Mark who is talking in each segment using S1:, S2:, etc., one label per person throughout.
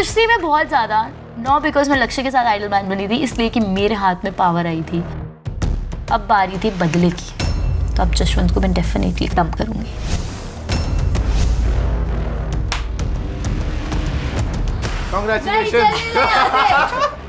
S1: खुश थी मैं बहुत ज़्यादा, नॉट बिकॉज मैं लक्ष्य के साथ आइडल मैच बनी थी, इसलिए कि मेरे हाथ में पावर आई थी। अब बारी थी बदले की, तो अब जशवंत को मैं डेफिनेटली डंप करूंगी।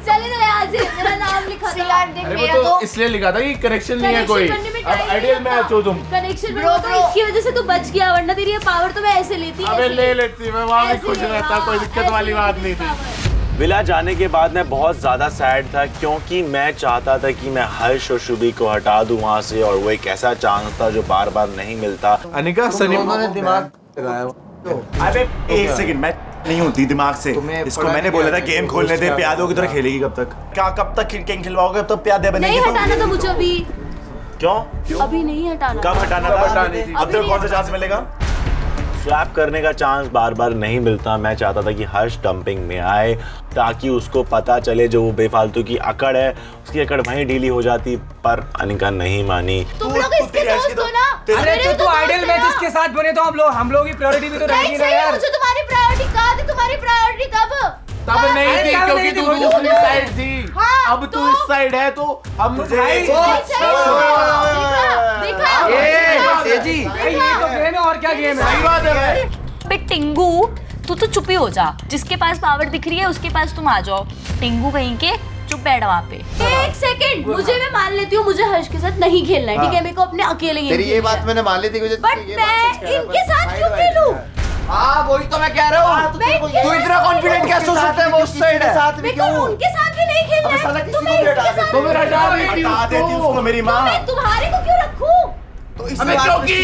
S2: चले ना यहाँ से, मेरा नाम लिखा था।
S3: अरे वो तो इसलिए लिखा था कि कनेक्शन नहीं है कोई। अब आइडियल मैच हो तुम।
S2: कनेक्शन ब्रो, इसकी वजह से तू बच गया, वरना तेरी ये पावर तो मैं ऐसे लेती।
S3: अबे ले लेती, मैं वहाँ भी खुश रहता, कोई दिक्कत वाली बात नहीं थी।
S4: विला जाने के बाद मैं बहुत ज़्यादा सैड था, क्योंकि मैं चाहता था कि मैं हर्ष और शुभी को हटा दूं वहाँ से, और वो एक ऐसा चांस था जो बार बार नहीं मिलता।
S3: अनिका सनी
S5: ने दिमाग लगाया।
S4: अबे एक सेकंड, मैं नहीं होती दिमाग से। इसको मैंने बोला था गेम खोलने दे, प्यादों की तरह खेलेगी कब तक? क्या कब तक गेम खिलवाओगे? तब प्यादे बनेगी।
S2: नहीं हटाना था मुझे अभी।
S4: क्यों?
S2: अभी नहीं हटाना।
S4: कब हटाना था? अब तक कौन सा चांस मिलेगा? स्वैप करने का चांस बार बार नहीं मिलता। मैं चाहता था कि हर्ष डंपिंग में आए, ताकि उसको पता चले जो वो बेफालतू की अकड़ है, उसकी अकड़ वहीं ढीली हो जाती, पर अनिका नहीं मानी।
S2: तुम लोग इसके दोस्त हो ना?
S6: अरे तो तू आइडल मैचेस के साथ बने तो हम लोग की प्रायोरिटी भी तो रहेगी ना यार।
S2: मुझे तुम्हारी प्रायोरिटी कहाँ थी? तुम्हारी प्रायोरिटी तब
S3: नहीं थी, क्योंकि तू दूसरी साइड थी। अब तू इस साइड है तो हम
S2: देखा
S6: जी, ये तो गेम है और क्या गेम है?
S3: सही बात है भाई।
S1: बे टिंगू, तू तो चुप ही हो जा। जिसके पास पावर दिख रही है उसके पास तुम आ जाओ। टिंगू कहीं के चुप बैठ वहाँ पे।
S2: एक सेकंड, मुझे मैं मान लेती हूँ मुझे हर्ष के साथ नहीं खेलना है, ठीक है? मेरे को अपने अकेले
S5: तेरी ये बात मैंने मान ली थी,
S2: बट मैं इनके साथ क्यों खेलूं?
S5: हाँ वही तो मैं कह रहा हूँ। तू इतना कॉन्फिडेंट कैसे हो सकता है? वो उस साइड है, साथ में क्यों?
S2: उनके साथ भी नहीं खेलना है।
S5: साला किसी को भी हटा दे।
S3: तो मेरा हटा देती
S4: हटा देती उसको मेरी माँ।
S2: मैं तुम्हारे को क्यों रखूं?
S5: तो इस
S3: हमें
S5: बात
S3: क्योंकि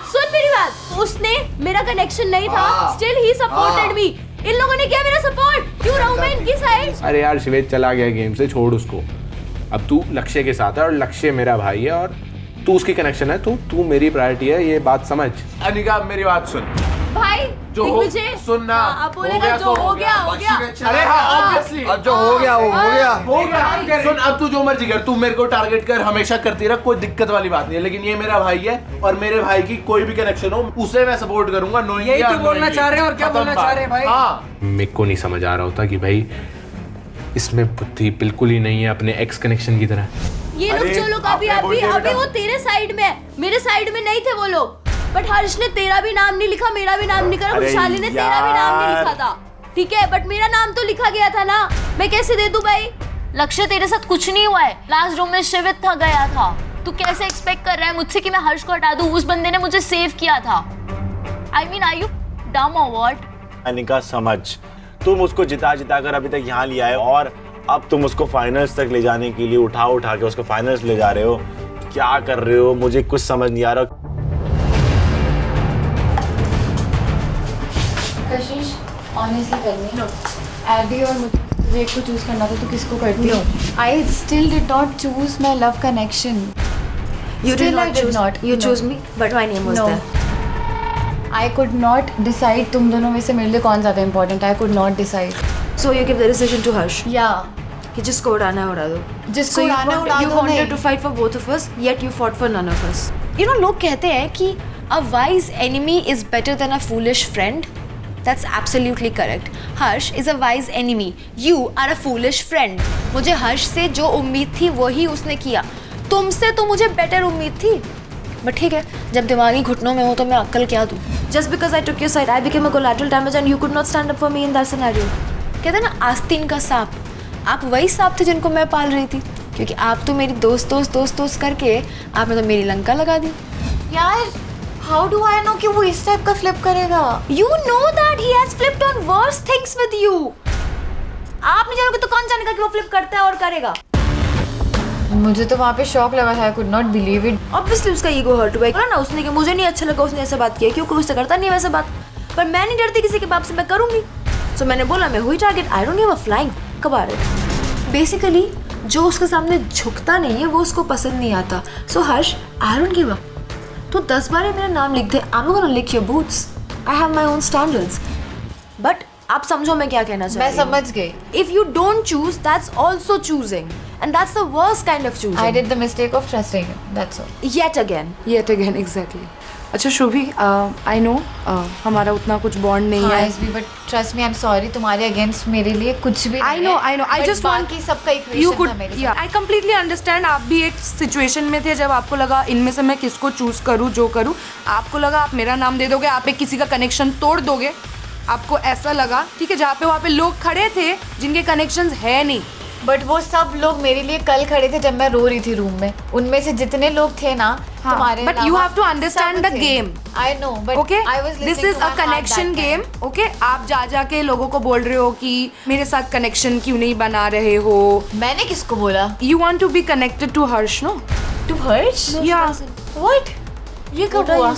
S2: सुन मेरी बात, उसने मेरा कनेक्शन नहीं था, स्टिल ही सपोर्टेड मी। इन लोगों ने किया मेरा सपोर्ट, क्यों रहूं मैं इनकी साइड?
S7: अरे यार शिवेद चला गया गेम से, छोड़ उसको। अब तू लक्ष्य के साथ है और लक्ष्य मेरा भाई है और तू उसकी कनेक्शन है, तो तू मेरी प्रायोरिटी है, ये बात समझ।
S3: अनिका मेरी बात सुन,
S2: भाई
S3: जो हो सुनना
S2: आप बोलेगा जो हो गया हो गया।
S3: अरे हाँ ऑब्वियसली,
S5: अब जो हो गया वो हो गया।
S3: हो गया। सुन, अब तू जो मर्जी कर, तू मेरे को टारगेट कर, हमेशा करती रह, कोई दिक्कत वाली बात नहीं है। लेकिन ये मेरा भाई है और मेरे भाई की कोई भी कनेक्शन हो उसे मैं सपोर्ट करूंगा।
S6: यही तू बोलना चाह रहे हैं और क्या बोलना चाह रहे हैं भाई?
S3: हाँ,
S7: मेरे को नहीं समझ आ रहा होता कि भाई इसमें बुद्धि बिल्कुल ही नहीं है अपने एक्स कनेक्शन की तरह।
S2: ये लोग जो लोग अभी वो तेरे साइड में, मेरे साइड में नहीं थे वो लोग। बट हर्ष ने तेरा भी नाम नहीं लिखा, मेरा भी नाम नहीं करा, खुशहाली ने तेरा भी नाम नहीं लिखा था, ठीक है? बट मेरा नाम तो लिखा गया था ना, मैं कैसे दे दूं भाई?
S1: लक्ष्य तेरे साथ कुछ नहीं हुआ है। लास्ट रूम में शिवित था गया था। तू कैसे एक्सपेक्ट कर रहा है मुझसे कि मैं हर्ष को हटा दूं? उस बंदे ने मुझे सेव किया था। आई मीन आर यू डम और व्हाट?
S4: अनिका समझ, तुम उसको जिता कर अभी तक यहाँ लिया है, और अब तुम उसको फाइनल्स तक ले जाने के लिए उठा के उसको फाइनल्स ले जा रहे हो। क्या कर रहे हो? मुझे कुछ समझ नहीं आ रहा।
S8: कशिश ऑनेस्टली टेल मी, एडी और मुझे एक को चूज करना था तो किसको करती हो? I still did not choose my love connection.
S9: You did not choose. You chose me, but my name was there.
S8: I could not decide तुम दोनों में से मेरे लिए कौन ज़्यादा important है। I could not decide.
S9: So you give the decision to Harsh.
S8: Yeah.
S9: कि जिसको उड़ाना है उड़ा दो।
S8: जिसको उड़ाना उड़ा
S9: You
S8: दो
S9: wanted to fight for both of us, yet you fought for none of us.
S10: You know, लोग कहते हैं कि a wise enemy is better than a foolish friend. That's absolutely correct. Harsh is a wise enemy. You are a foolish friend. मुझे हर्ष से जो उम्मीद थी वही उसने किया। तुमसे तो मुझे बेटर उम्मीद थी। बट ठीक है, जब दिमागी घुटनों में हो तो मैं अक्ल क्या दूँ?
S9: Just because I took your side, I became a collateral damage and you could not stand up for me in that scenario.
S10: कहते हैं ना आस्तीन का सांप, आप वही सांप थे जिनको मैं पाल रही थी, क्योंकि आप तो मेरी दोस्त करके आपने तो मेरी लंका लगा दी।
S8: यार how do I know कि वो इस टाइप का फ्लिप करेगा?
S10: You know that he has flipped on worse things with you. आप नहीं जानोगे तो कौन जानेगा कि वो फ्लिप करता है और करेगा?
S8: मुझे तो वहाँ पे शॉक लगा था। I could not believe it.
S9: Obviously उसका ईगो हर्ट हुआ है ना, उसने कि मुझे नहीं अच्छा लगा उसने ऐसा बात किया, क्योंकि उससे करता नहीं वैसा बात। पर मैं नहीं डरती किसी के बाप से, मैं करूंगी। So मैंने बोला मैं हुई target, I don't give a flying about it. Basically जो उसके सामने झुकता नहीं है वो उसको पसंद नहीं आता। So Harsh, I don't give a, तो 10 बार मेरा नाम लिख दे, I'm not gonna lick your boots. I have my own standards. But आप समझो मैं क्या कहना चाह रही हूँ।
S8: मैं समझ गई।
S9: If you don't choose, that's also choosing. and that's the worst kind of choosing.
S8: I did the mistake of trusting him. That's all.
S9: Yet again.
S11: Exactly. अच्छा शुभी, आई नो हमारा उतना कुछ बॉन्ड नहीं है.
S8: हाँ, but trust me, I'm sorry. तुम्हारे against मेरे लिए कुछ भी
S11: I know. I just want
S8: बाकी सबका equation था मेरे साथ.
S11: I completely understand. आप भी एक सिचुएशन में थे जब आपको लगा इनमें से मैं किसको चूज करूँ, जो करूँ. आपको लगा आप मेरा नाम दे दोगे, आप एक किसी का कनेक्शन तोड़ दोगे. आपको ऐसा लगा, ठीक है, जहाँ पे वहाँ पे लोग खड़े थे जिनके कनेक्शंस है नहीं.
S8: बट वो सब लोग मेरे लिए कल खड़े थे जब मैं रो रही थी रूम में. उनमें से जितने लोग थे ना, तुम्हारे
S11: but you have to understand the game.
S8: I know, but
S11: okay,
S8: I was listening
S11: this is a connection game. Okay, आप जाके लोगों को बोल रहे हो कि मेरे साथ कनेक्शन क्यों नहीं बना रहे हो.
S8: मैंने किसको बोला?
S11: You want to be connected to Harsh, no?
S8: To Harsh?
S11: या
S8: व्हाट? ये कब हुआ?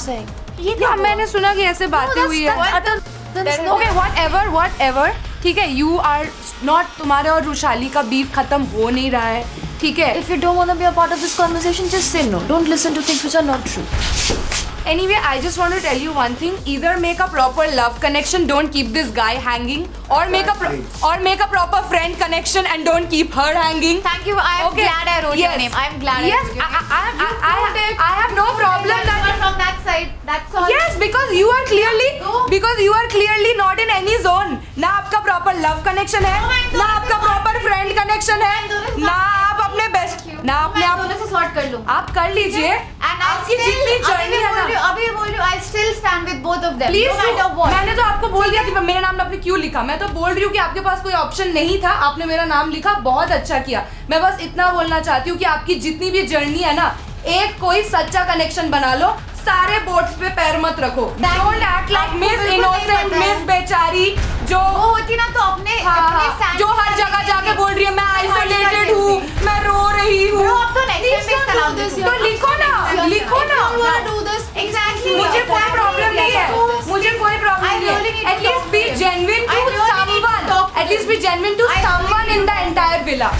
S11: या मैंने सुना कि ऐसे बातें हुई है. ओके, व्हाटएवर, ठीक है. यू आर नॉट, तुम्हारे और रुशाली का बीफ खत्म हो नहीं रहा है, ठीक है.
S9: If you don't want to be a part of this conversation, just say no. Don't listen to things which are not true.
S11: Anyway, I just want to tell you one thing. Either make a proper love connection, don't keep this guy hanging, or make a proper friend connection and don't keep her hanging.
S8: Thank you. I am glad I wrote your name. I am glad.
S11: Yes, I have no problem that
S8: from that side. That's all.
S11: Yes, because you are clearly not in any zone. ना आपका proper love connection है, ना आपका proper friend connection है, ना आप अपने best, ना अपने आप
S8: दोनों से सॉर्ट कर लूँ.
S11: आप कर लीजिए. आपकी जितनी जर्नी है ना,
S8: अभी बोल रही हूँ, I still stand with both of them.
S11: Please
S8: no matter what.
S11: मैंने तो आपको बोल दिया कि मेरा नाम आपने क्यों लिखा. मैं तो बोल रही हूँ कि आपके पास कोई ऑप्शन नहीं था, आपने मेरा नाम लिखा, बहुत अच्छा किया. मैं बस इतना बोलना चाहती हूँ कि आपकी जितनी भी जर्नी है ना, एक कोई सच्चा कनेक्शन बना लो. सारे बोट्स पे पैर मत रखो. Don't act like Miss Innocent, Miss बेचारी जो
S8: वो होती ना तो अपने
S11: जो हर जगह जाके बोल रही है मैं आइसोलेटेड हूँ, मैं रो रही हूँ.
S8: तो
S11: लिखो ना.
S8: Exactly.
S11: मुझे कोई प्रॉब्लम नहीं है. At least be genuine to someone. At least be genuine to someone in the entire villa.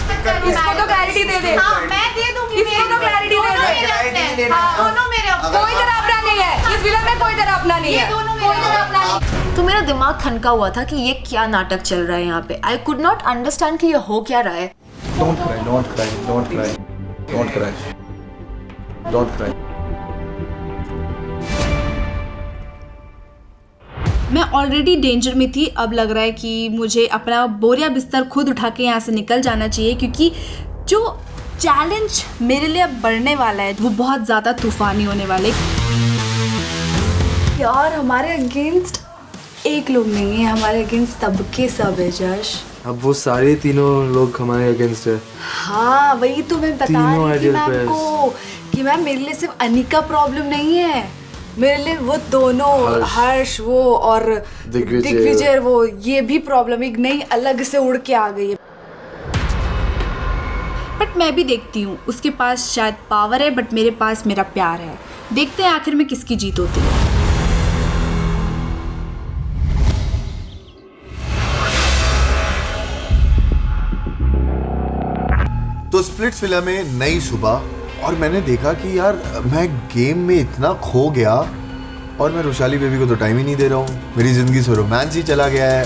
S11: इसको तो क्लैरिटी दे दे.
S8: हाँ, मैं दे दूंगी.
S11: इसको तो क्लैरिटी दे दे.
S8: दोनों मेरे अपने.
S11: कोई तरह अपना नहीं है इस विला में, कोई तरह अपना नहीं है. कोई तरह अपना नहीं.
S9: तो मेरा दिमाग खनका हुआ था कि ये क्या नाटक चल रहा है यहाँ पे. आई कुड नॉट अंडरस्टैंड कि ये हो क्या रहा है.
S3: Don't cry.
S12: मैं ऑलरेडी डेंजर में थी. अब लग रहा है कि मुझे अपना बोरिया बिस्तर खुद उठा के यहाँ से निकल जाना चाहिए, क्योंकि जो चैलेंज मेरे लिए अब बढ़ने वाला है वो बहुत ज़्यादा तूफानी होने वाले. यार हमारे अगेंस्ट एक लोग नहीं है, हमारे अगेंस्ट सबके सब है जश.
S5: अब वो सारे तीनों लोग हमारे अगेंस्ट है.
S12: हाँ वही तो मैं बता रही थी मैम को कि मैम मेरे लिए सिर्फ अनिका प्रॉब्लम नहीं है, मेरे लिए वो दोनों हर्ष वो और दिग्विजय वो, ये भी प्रॉब्लम एक नई अलग से उड़ के आ गई है. बट मैं भी देखती हूँ, उसके पास शायद पावर है बट मेरे पास मेरा प्यार है. देखते हैं आखिर में किसकी जीत होती है.
S13: तो स्प्लिट्स विला में नई सुबह और मैंने देखा कि यार मैं गेम में इतना खो गया और मैं रुशाली बेबी को तो टाइम ही नहीं दे रहा हूँ. मेरी जिंदगी से रोमांस ही चला गया है.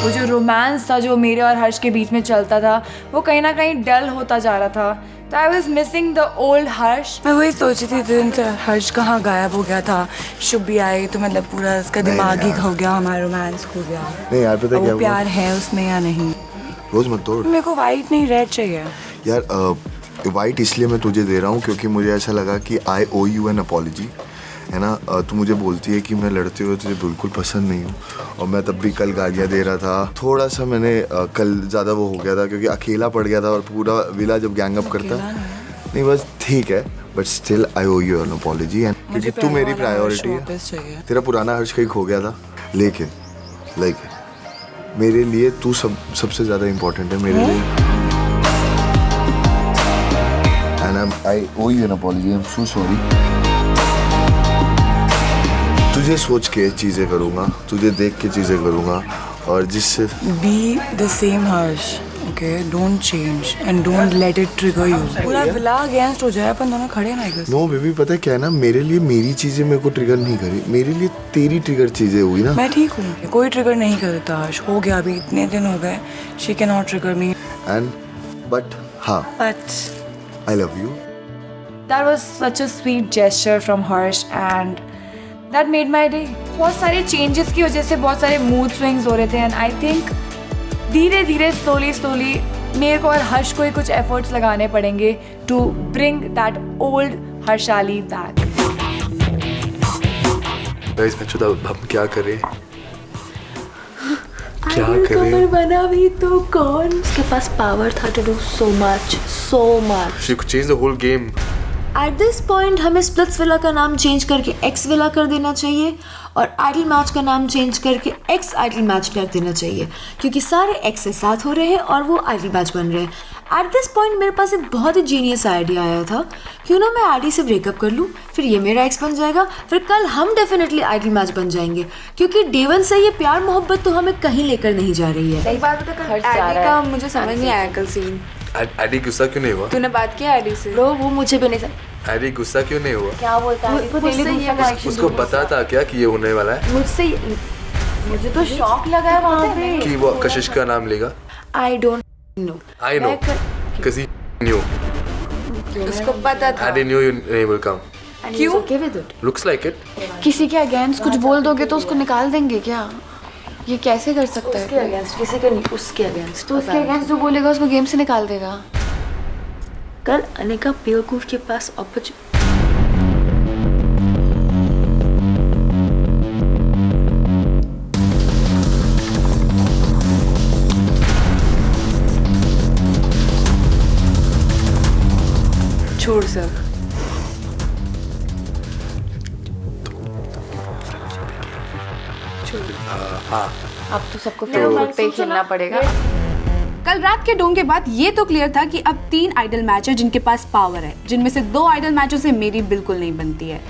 S11: वो जो रोमांस था जो मेरे और हर्ष के बीच में चलता था वो कहीं ना कहीं डल होता जा रहा था. तो I was missing the old Harsh. मैं वही सोची थी दिन से हर्ष कहाँ गायब हो गया था. शुभी आई तो मतलब पूरा उसका दिमाग ही खो गया, हमारा रोमांस खो गया.
S13: नहीं यार पता क्या,
S11: प्यार है उसमें या नहीं.
S13: रोज मत तोड़.
S11: मेरे को वाइट नहीं रेड चाहिए
S13: यार. वाइट इसलिए मैं तुझे दे रहा हूँ क्योंकि मुझे ऐसा लगा कि आई ओ यू एन अपॉलॉजी, है ना. तू मुझे बोलती है कि मैं लड़ते हुए तुझे बिल्कुल पसंद नहीं हूँ और मैं तब भी कल गालियाँ दे रहा था. थोड़ा सा मैंने कल ज़्यादा वो हो गया था क्योंकि अकेला पड़ गया था और पूरा विला जब गैंग अप करता नहीं बस ठीक है. But still I owe you an apology and क्योंकि तू मेरी प्रायोरिटी है. तेरा पुराना हर्ष कहीं खो गया था लेकिन लाइक मेरे लिए तू सबसे ज़्यादा इम्पोर्टेंट है मेरे लिए. And I owe you an apology. I am so sorry. तुझे सोच के चीज़ें करूँगा, तुझे देख के चीज़ें करूँगा और जिससे
S11: be the same Harsh.
S12: Okay, don't change and don't let it trigger you. पूरा विला अगेंस्ट हो जाए अपन दोनों खड़े ना इधर।
S13: नो बेबी, पता है क्या है ना, मेरे लिए मेरी चीजें मेरे को ट्रिगर नहीं करी, मेरे लिए तेरी ट्रिगर चीजें हुई ना।
S12: मैं ठीक हूँ, कोई ट्रिगर नहीं करता। हो गया, अभी इतने दिन हो गए। She cannot trigger me.
S13: But हाँ, I love you.
S12: That was such a sweet gesture from Harsh and that made my day. बहुत सारे changes की वजह से बहुत सारे mood swings हो रहे थे and I think धीरे धीरे slowly मेरे को और हर्ष को ही कुछ efforts लगाने पड़ेंगे to bring that old Harshali back.
S13: Guys, मैं हम क्या करें? क्या
S9: करें? बना भी तो कौन? उसके पास power था to do so much.
S13: She could change the whole game.
S9: At this point हमें स्प्लिट्स विला का नाम चेंज करके एक्स विला कर देना चाहिए और आइडल मैच का नाम चेंज करके एक्स आइडल मैच कर देना चाहिए, क्योंकि सारे एक्स एक साथ हो रहे हैं और वो आइडल मैच बन रहे हैं। एट दिस पॉइंट मेरे पास एक बहुत ही जीनियस आइडिया आया था, क्यों ना मैं आडी से ब्रेकअप कर लूँ, फिर ये मेरा एक्स बन जाएगा, फिर कल हम डेफिनेटली आइडल मैच बन जाएंगे, क्योंकि डे वन से ये प्यार मोहब्बत तो हमें कहीं लेकर नहीं जा रही है।
S12: सही बात है, आडी का मुझे समझ नहीं आया कल सीन।
S13: एडी गुस्सा क्यों नहीं हुआ?
S12: तूने बात किया एडी से?
S9: ब्रो वो मुझे भी नहीं
S13: एडी गुस्सा क्यों नहीं हुआ?
S9: क्या बोलता है?
S13: उसको पता था क्या कि ये होने वाला है?
S9: मुझे तो शॉक लगा है वहाँ पे
S13: कि वो कशिश का नाम लेगा।
S9: I don't know.
S13: I know. Because he knew.
S12: उसको पता था।
S13: Eddie knew your name will come.
S12: क्यों?
S9: Okay with it.
S13: Looks like it.
S8: किसी के अगेंस्ट कुछ बोल दोगे तो उसको निकाल देंगे क्या? ये कैसे कर सकता है?
S9: उसके अगेंस्ट, किसी के नहीं, उसके अगेंस्ट।
S8: तो उसके अगेंस्ट जो बोलेगा उसको गेम से निकाल देगा।
S9: कल अनिका बेवकूफ के पास अपॉर्चुनिटी
S12: छोड़ सर।
S13: हाँ।
S8: अब तो सबको फेवरेट पे ही खेलना पड़ेगा।
S11: कल रात के डोंग के बाद ये तो क्लियर था कि अब 3 आइडल मैच है जिनके पास पावर है, जिनमें से 2 आइडल मैचों से मेरी बिल्कुल नहीं बनती है।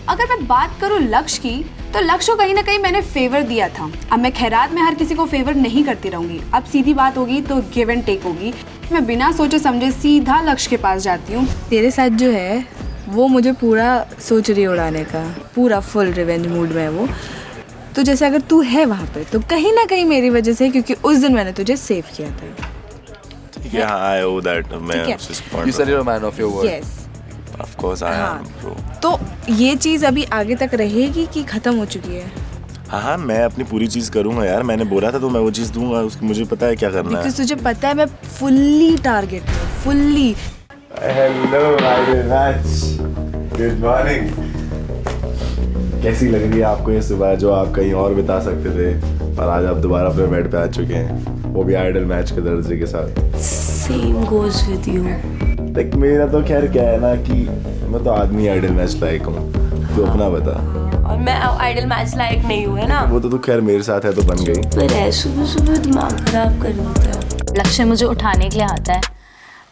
S11: अगर मैं बात करूं लक्ष्य की, तो लक्ष्य को कहीं ना कहीं मैंने फेवर दिया था। अब मैं खैरात में हर किसी को फेवर नहीं करती रहूंगी। अब सीधी बात होगी तो गिव एंड टेक होगी। मैं बिना सोचे समझे सीधा लक्ष्य के पास जाती हूँ।
S12: तेरे साथ जो है वो मुझे पूरा सोच रही उड़ाने का, पूरा फुल रिवेंज मूड में है वो। तो जैसे अगर तू है वहाँ पे तो कहीं ना कहीं मेरी वजह से, क्योंकि उस दिन मैंने तुझे सेव किया था।
S4: Yeah, I owe that.
S13: You said you're a man of your word.
S12: Yes.
S4: Of course I am, bro.
S12: तो ये चीज़ अभी आगे तक रहेगी कि खत्म हो चुकी है?
S4: हाँ, मैं अपनी पूरी चीज करूंगा यार। मैंने बोला था तो मैं वो चीज दूंगा, उसकी मुझे पता है क्या करना है।
S12: Because तुझे पता है मैं फुल्ली टारगेट हूँ, fully.
S4: Hello, ideal match. Good morning. कैसी लग रही है आपको ये सुबह जो आप कहीं और बिता सकते थे और आज आप दोबारा अपने बेड पे आ चुके हैं, वो भी आइडल मैच के दर्जे के साथ?
S9: Same goes with you.
S4: देख मेरा तो खैर क्या है ना कि मैं तो आदमी आइडल मैच लायक हूँ, तो अपना बता।
S9: और मैं आइडल मैच लायक नहीं हूँ, है ना?
S4: वो तो तू खैर मेरे साथ है तो बन गई।
S9: पर सुबह दिमाग खराब कर देता है।
S1: लक्ष्य मुझे उठाने के लिए आता है।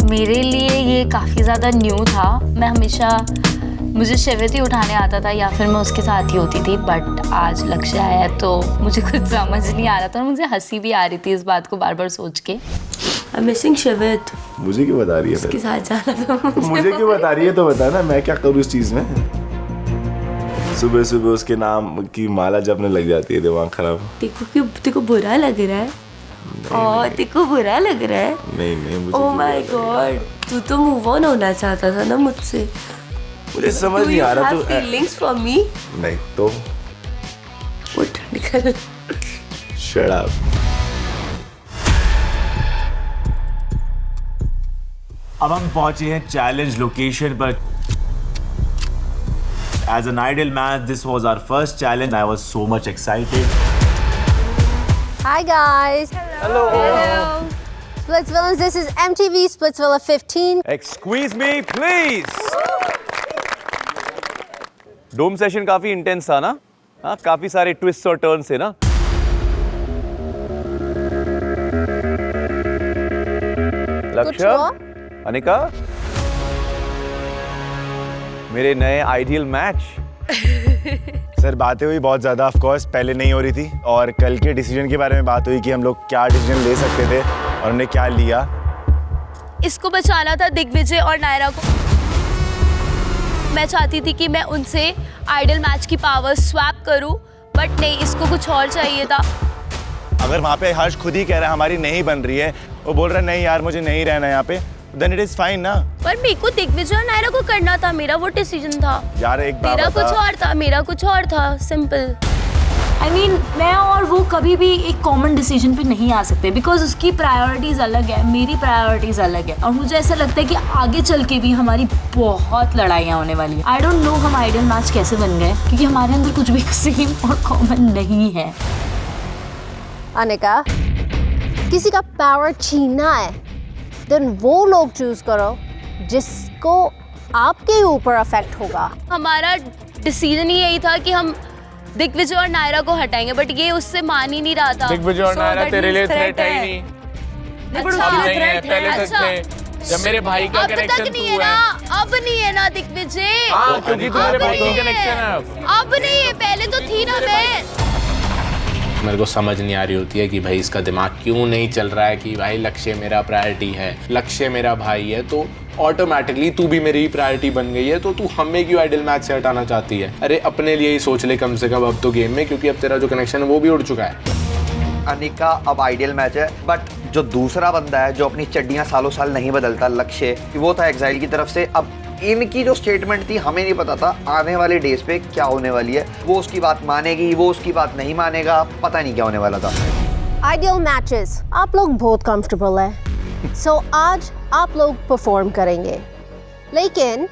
S1: मेरे लिए ये काफ़ी ज़्यादा न्यू था। मैं हमेशा मुझे शिवित ही उठाने आता था या फिर मैं उसके साथ ही होती थी, बट आज लक्ष्य आया तो मुझे कुछ समझ नहीं आ रहा था और मुझे हंसी भी आ रही थी इस बात को बार बार सोच के।
S9: I'm missing शिवित।
S4: मुझे क्यों बता रही है?
S9: उसके साथ जाना था
S4: मुझे क्यों बता रही है तो बता ना, मैं क्या करूँ इस चीज़ में? सुबह सुबह उसके नाम की माला जपने लग जाती है, दिमाग खराब।
S9: तेरे को बुरा लग रहा है? और तेरे को बुरा लग रहा है?
S4: नहीं मुझे।
S9: Oh my God, तू तो मूव ऑन होना चाहता था ना मुझसे।
S4: मुझे समझ नहीं आ रहा।
S9: तो फीलिंग्स फॉर मी?
S4: नहीं तो
S9: उठ निकल।
S4: Shut up. अब हम पहुंचे हैं चैलेंज लोकेशन पर। As an idol match, this was our first challenge. I was so much excited.
S14: Hi guys.
S6: Hello.
S14: Splitsvillains, this is MTV Splitsvilla 15.
S15: Excuse me, please. Dome session काफी intense था ना? हाँ, काफी सारे ट्विस्ट और turns थे ना? लक्ष्य, अनिका, मेरे नए आइडियल मैच।
S4: सर बातें हुई बहुत ज़्यादा, ऑफ कोर्स पहले नहीं हो रही थी, और कल के डिसीजन के बारे में बात हुई कि हम लोग क्या डिसीजन ले सकते थे। और हमने क्या लिया?
S2: इसको बचाना था दिग्विजय और नायरा को। मैं चाहती थी कि मैं उनसे आइडल मैच की पावर स्वैप करूं, बट नहीं, इसको कुछ और चाहिए था।
S4: अगर वहाँ पे हर्ष खुद ही कह रहा है हमारी नहीं बन रही है, वो बोल रहा है नहीं यार मुझे नहीं रहना यहाँ पे, देन इट इज फाइन ना।
S2: पर मेरे को दिग्विजय और नायरा को करना था, मेरा वो डिसीजन था
S4: यार। एक बात
S2: तेरा कुछ और था, मेरा कुछ और था, सिंपल। I mean, मैं और वो कभी भी एक कॉमन डिसीजन पे नहीं आ सकते, बिकॉज उसकी प्रायोरिटीज़ अलग है, मेरी प्रायोरिटीज़ अलग है, और मुझे ऐसा लगता है कि आगे चल के भी हमारी बहुत लड़ाइयाँ होने वाली हैं। आई डोंट नो हम आइडल मैच कैसे बन गए, क्योंकि हमारे अंदर कुछ भी सेम और कॉमन नहीं है।
S14: अनिका, किसी का पावर छीनना है, देन वो लोग चूज करो जिसको आपके ऊपर अफेक्ट होगा।
S2: हमारा डिसीजन ही यही था कि हम दिग्विजय और नायरा को हटाएंगे, बट ये उससे मान ही नहीं रहा था।
S7: दिग्विजय और नायरा तेरे लिए थ्रेट है ही नहीं।
S2: अच्छा,
S7: नहीं है, पहले तक थे। जब मेरे भाई का कनेक्शन
S2: अब नहीं है ना, अब नहीं है ना दिग्विजय।
S7: हाँ, क्योंकि तुम्हारे भाई की कनेक्शन है
S2: अब नहीं है, पहले तो थी ना मैं।
S7: मेरे को समझ नहीं आ रही होती है कि भाई इसका दिमाग क्यों नहीं चल रहा है कि भाई लक्ष्य मेरा प्रायोरिटी है, लक्ष्य मेरा भाई है, तो ऑटोमेटिकली तू भी मेरी प्रायोरिटी बन गई है, तो तू हमें क्यों आइडल मैच से हटाना चाहती है? अरे अपने लिए ही सोच ले कम से कम अब तो गेम में, क्योंकि अब तेरा जो कनेक्शन है वो भी उड़ चुका है।
S5: अनिका अब आइडियल मैच है, बट जो दूसरा बंदा है जो अपनी चड्डियां सालों साल नहीं बदलता, लक्ष्य, वो था एग्जाइल की तरफ से। अब इनकी जो स्टेटमेंट थी हमें नहीं पता था आने वाले डेज पे क्या होने वाली है। वो उसकी बात मानेगी, वो उसकी बात नहीं मानेगा, पता नहीं क्या होने वाला था।
S14: आइडियल मैचेस आप लोग बहुत कंफर्टेबल है, सो आज आप लोग परफॉर्म करेंगे, लेकिन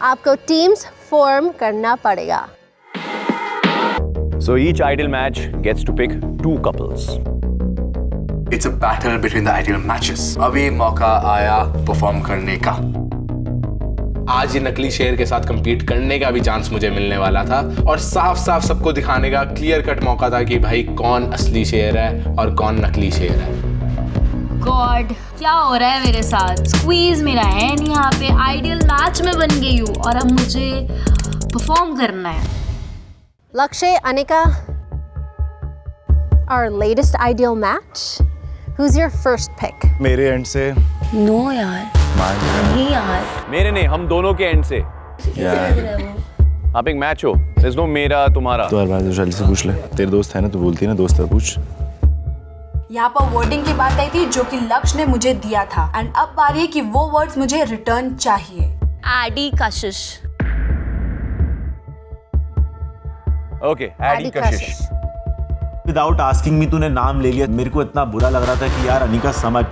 S14: आपको टीम्स फॉर्म करना पड़ेगा।
S15: So each ideal match gets to pick 2 couples.
S7: It's a battle between the ideal matches. अभी मौका आया परफॉर्म करने का। आज ये नकली शेर के साथ compete करने का भी चांस मुझे मिलने वाला था, और साफ साफ सबको दिखाने का क्लियर कट मौका था कि भाई कौन असली शेर है और कौन नकली शेर है।
S1: गॉड, क्या हो रहा है मेरे साथ? स्क्वीज मेरा है नहीं यहाँ पे, आइडियल मैच में बन गई हूँ और अब मुझे परफॉर्म करना है।
S14: Lakshay, Anika, our latest ideal match. Who's your first pick?
S4: मेरे एंड से
S2: नो यार, नहीं यार,
S15: मेरे नहीं, हम दोनों के एंड से। आप एक मैच हो, there's no मेरा तुम्हारा।
S4: तो हर बार विशाली से पूछ ले, तेरे दोस्त है ना, तू बोलती है ना दोस्त है, पूछ।
S12: यहाँ पर वर्डिंग की बात आई थी जो कि लक्ष्य ने मुझे दिया था, एंड अब बारी है कि वो वर्ड्स मुझे रिटर्न चाहिए।
S2: एडी कशिश।
S15: ओके, एडी कशिश।
S4: विदाउट आस्किंग मी तूने नाम ले लिया। मेरे को इतना बुरा लग रहा था कि यार अनिका समझ,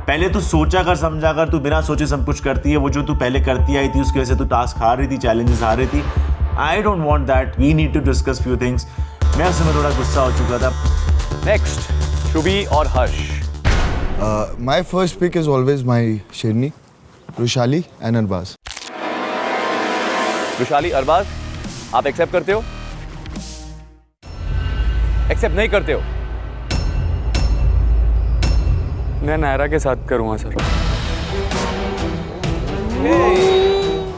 S4: पहले तू सोचा कर समझा कर, तू बिना सोचे सब कुछ करती है। वो जो तू पहले करती आई थी उसकी वजह से तू टास्क हार रही थी, चैलेंजेस हार रही थी। I don't want that, we need to discuss few things. मैं उस समय थोड़ा गुस्सा हो चुका था।
S15: नेक्स्ट, शुभी और हर्ष।
S13: My first pick is always my Sherni, Rushali and Arbaz.
S15: Rushali, Arbaaz, आप एक्सेप्ट करते हो? एक्सेप्ट नहीं करते हो?
S6: मैं नायरा के साथ करूँगा सर।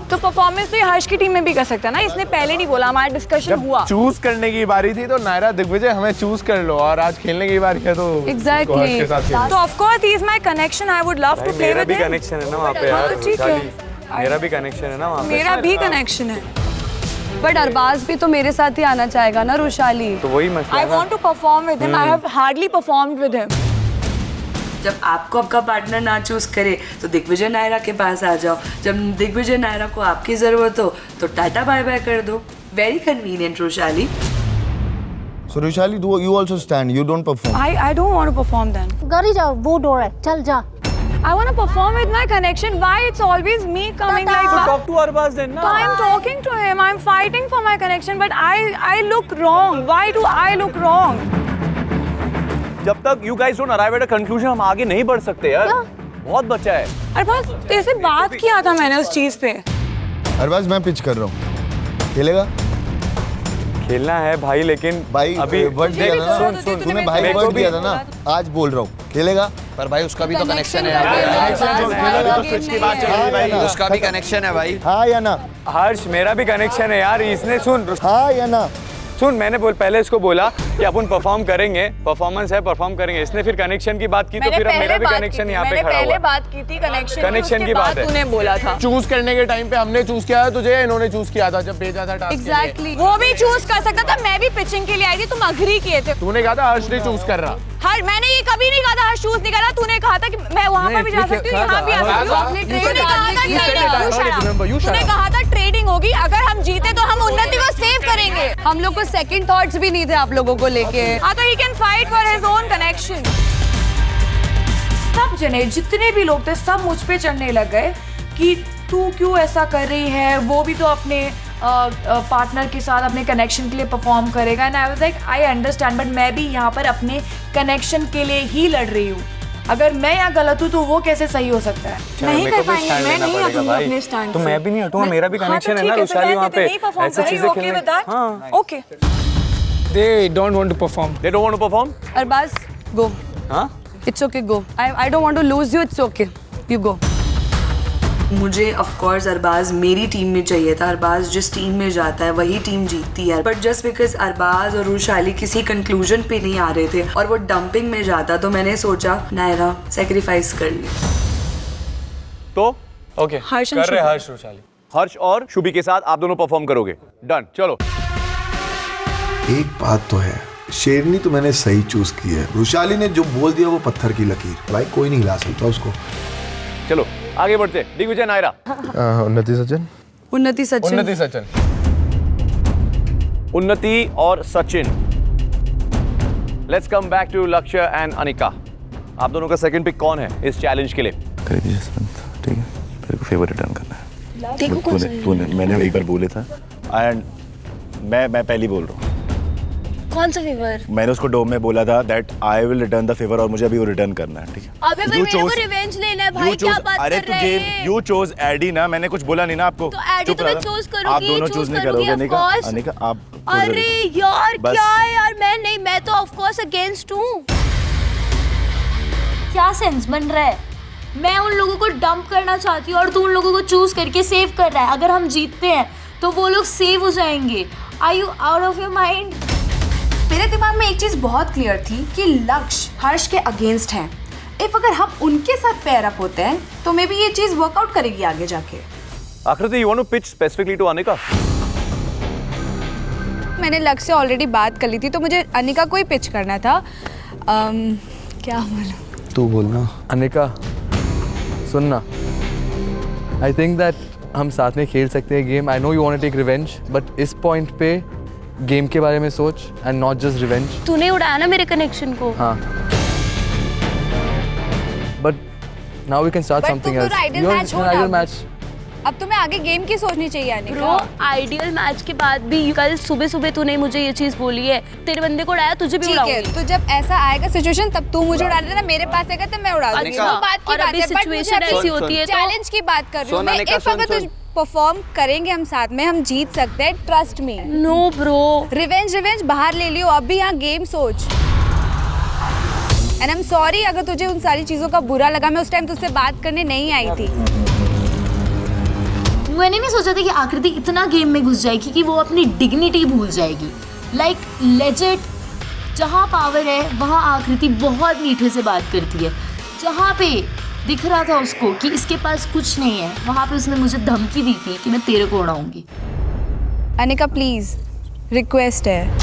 S11: तो परफॉर्मेंस तो ये हर्ष की टीम में भी कर सकता है ना, इसने पहले नहीं बोला, हमारा डिस्कशन हुआ।
S7: चूज करने की बारी थी तो नायरा दिग्विजय हमें चूज कर लो, और आज खेलने की बारी है तो
S11: एग्जैक्टली। तो of course he is my connection, I would love to play with him.
S6: मेरा भी कनेक्शन है ना वहाँ पे यार,
S11: ठीक है,
S6: मेरा भी कनेक्शन है ना वहाँ पे।
S11: मेरा भी कनेक्शन है, बट अरबाज भी तो मेरे साथ ही आना चाहेगा ना रुशाली।
S6: तो वही मसला है।
S11: I want to perform with him, I have hardly performed with him.
S16: जब आपको आपका पार्टनर ना चूज करे तो दिग्विजय नायरा के पास आ जाओ, जब दिग्विजय नायरा को आपकी जरूरत हो तो टाटा बाय बाय कर दो। Very convenient Rushali.
S13: So Rushali, you also stand. You don't perform.
S11: I don't want to perform then.
S14: गाड़ी जाओ, वो डोर है, चल जा।
S11: I want to perform with my connection. Why it's always me coming like that?
S15: Talk to Arbaz then, na?
S11: I'm talking to him. I'm fighting for my connection, but I look wrong. Why do I look wrong?
S15: जब तक you guys don't arrive at a conclusion, हम आगे नहीं बढ़ सकते यार। बहुत बचा है।
S11: अरबाज, तेरे से बात किया था मैंने उस चीज पे।
S13: अरबाज, मैं पिच कर रहा हूँ, खेलेगा?
S6: खेलना है भाई, लेकिन
S13: भाई
S6: अभी
S13: वर्ड दिया था ना, तूने भाई वर्ड दिया था ना, आज बोल रहा हूँ, खेलेगा?
S5: पर भाई उसका भी तो कनेक्शन है, उसका भी कनेक्शन है भाई।
S13: हाँ या ना?
S6: हर्ष, मेरा भी कनेक्शन है यार, इसने सुन।
S13: हाँ या ना?
S15: सुन, मैंने पहले इसको बोला कि अपन परफॉर्म करेंगे, परफॉर्मेंस है, परफॉर्म करेंगे। इसने फिर कनेक्शन की बात की, तो फिर अब मेरा भी कनेक्शन यहाँ पे खड़ा हुआ।
S11: पहले बात की थी
S15: कनेक्शन की बात है।
S11: तूने बोला था
S7: चूज करने के टाइम पे हमने चूज किया था तुझे, इन्होंने चूज किया था जब भेजा था टास्क।
S11: एग्जैक्टली वो भी चूज कर सकता था, मैं भी पिचिंग के लिए आई थी, तुम अग्री किए थे।
S7: तूने कहा था हर्ष ने चूज कर रहा।
S11: हर मैंने ये कभी नहीं कहा था हर्ष चूज नहीं करा, तूने कहा था कि मैं वहां पर भी जा सकती हूँ, यहाँ भी आ सकती हूँ। आपने तूने कहा था ट्रेडिंग होगी, अगर हम जीते तो हम उन्नति को सेव करेंगे। हम लोग को सेकंड थॉट्स भी नहीं थे आप लोगों को लेके। हाँ तो he can fight for his own connection. सब जने जितने भी लोग थे सब मुझ पे चढ़ने लग गए कि तू क्यों ऐसा कर रही है, वो भी तो अपने पार्टनर के साथ अपने कनेक्शन के लिए परफॉर्म करेगा। And I was like I understand, but मैं भी यहाँ पर अपने कनेक्शन के लिए ही लड़ रही हूँ। अगर मैं यहाँ गलत हूँ तो वो कैसे सही हो सकता है? नहीं कर पाएंगे, मैं नहीं हटूंगा अपने स्टैंड
S15: तो मैं भी नहीं हटूंगा, मेरा भी कनेक्शन है ना रुशाली वहाँ पे। ऐसी चीजें खेलने। हाँ
S11: okay.
S6: They don't want to perform.
S15: They don't want to perform?
S11: Arbaaz go.
S15: हाँ?
S11: It's okay, go. I don't want to lose you. It's okay. You go. मुझे ऑफ कोर्स अरबाज मेरी टीम में चाहिए था। अरबाज जिस टीम में जाता है वही टीम जीतती है, बट जस्ट बिकॉज अरबाज और रुशाली किसी कंक्लूजन पे नहीं आ रहे थे और वो डंपिंग में जाता, तो मैंने सोचा नायरा सेक्रीफाइस कर ली।
S15: तो ओके कर रहे हर्ष रुशाली। हर्ष और शुभी के साथ आप दोनों परफॉर्म करोगे। डन, चलो।
S13: एक बात तो है, शेरनी तो मैंने सही चूज की है। रुशाली ने जो बोल दिया वो पत्थर की लकीर, भाई कोई नहीं हिला सकता उसको।
S15: चलो आगे बढ़ते। दिग्विजय नायरा।
S13: उन्नति सचिन।
S11: उन्नति सचिन।
S7: उन्नति सचिन।
S15: उन्नति और Sachin. Let's come back to Lakshya and Anika. आप दोनों का सेकंड पिक कौन है इस चैलेंज के लिए?
S4: ठीक है, मेरे को फेवर रिटर्न करना है।
S11: देखो
S4: तूने मैंने एक बार बोले था एंड मैं पहली बोल रहा हूँ।
S2: कौन सा फेवर?
S4: मैंने उसको डोम में बोला था that I will return the favour और मुझे अभी वो रिटर्न करना है, ठीक है?
S2: अबे भाई मेरे को रिवेंज लेना है भाई, क्या बात कर रहे हैं?
S4: यू चोज एडी ना, मैंने कुछ बोला नहीं ना आपको।
S2: तो एडी तो मैं चूज करूंगी,
S4: आप दोनों चूज नहीं करोगे अनिका आप।
S2: अरे यार क्या है यार, मैं नहीं, मैं तो ऑफ कोर्स अगेंस्ट हूँ। क्या सेंस बन रहा है? मैं उन लोगों को डंप करना चाहती हूँ और तू उन लोगों को चूज करके सेव कर रहा है। अगर हम जीतते हैं तो वो लोग सेव हो जाएंगे। Are you out of your mind?
S12: मेरे दिमाग में एक चीज बहुत क्लियर थी कि लक्ष्य हर्ष के अगेंस्ट हैं। इफ अगर हम उनके साथ पेयर अप होते हैं तो मे बी ये चीज वर्कआउट करेगी आगे जाके।
S15: Aakriti, you want to pitch specifically to Anika?
S8: मैंने लक्ष्य से ऑलरेडी बात कर ली थी, तो मुझे अनिका को ही पिच करना था। क्या बोलूं?
S13: तू बोलना।
S17: अनिका सुनना, आई थिंक दैट हम साथ में खेल सकते हैं game. I know you want to take revenge, but इस पॉइंट पे गेम के बारे में सोच एंड नॉट जस्ट रिवेंज।
S2: तूने उड़ाया ना मेरे कनेक्शन को।
S17: हाँ, but now we can start something else. Ideal match.
S8: अब तुम्हें आगे गेम की सोचनी चाहिए अनिका।
S2: ब्रो, आइडियल मैच के बाद भी कल सुबह सुबह तूने मुझे ये चीज बोली है, तेरे बंदे को उड़ाया, तुझे भी उड़ाऊंगी।
S8: तो जब ऐसा आएगा सिचुएशन तब तू मुझे उड़ा देना, मेरे पास आएगा तो मैं उड़ा दूंगी।
S2: और अभी सिचुएशन ऐसी होती है,
S8: चैलेंज की बात कर रही हूँ मैं। इफ अगर तू परफॉर्म करेंगे हम साथ में, हम जीत सकते हैं, trust me.
S2: No bro,
S8: revenge बाहर ले लियो, अभी यहाँ गेम सोच। एंड आई एम सॉरी अगर तुझे उन सारी चीजों का बुरा लगा, मैं उस टाइम तुझसे बात करने नहीं आई थी।
S2: मैंने नहीं सोचा था कि आकृति इतना गेम में घुस जाएगी कि वो अपनी डिग्निटी भूल जाएगी। लाइक लेजेंड, जहाँ पावर है वहाँ आकृति बहुत मीठे से बात करती है। जहाँ पे दिख रहा था उसको कि इसके पास कुछ नहीं है, वहाँ पे उसने मुझे धमकी दी थी कि मैं तेरे को उड़ाऊंगी।
S8: अनिका प्लीज, रिक्वेस्ट है,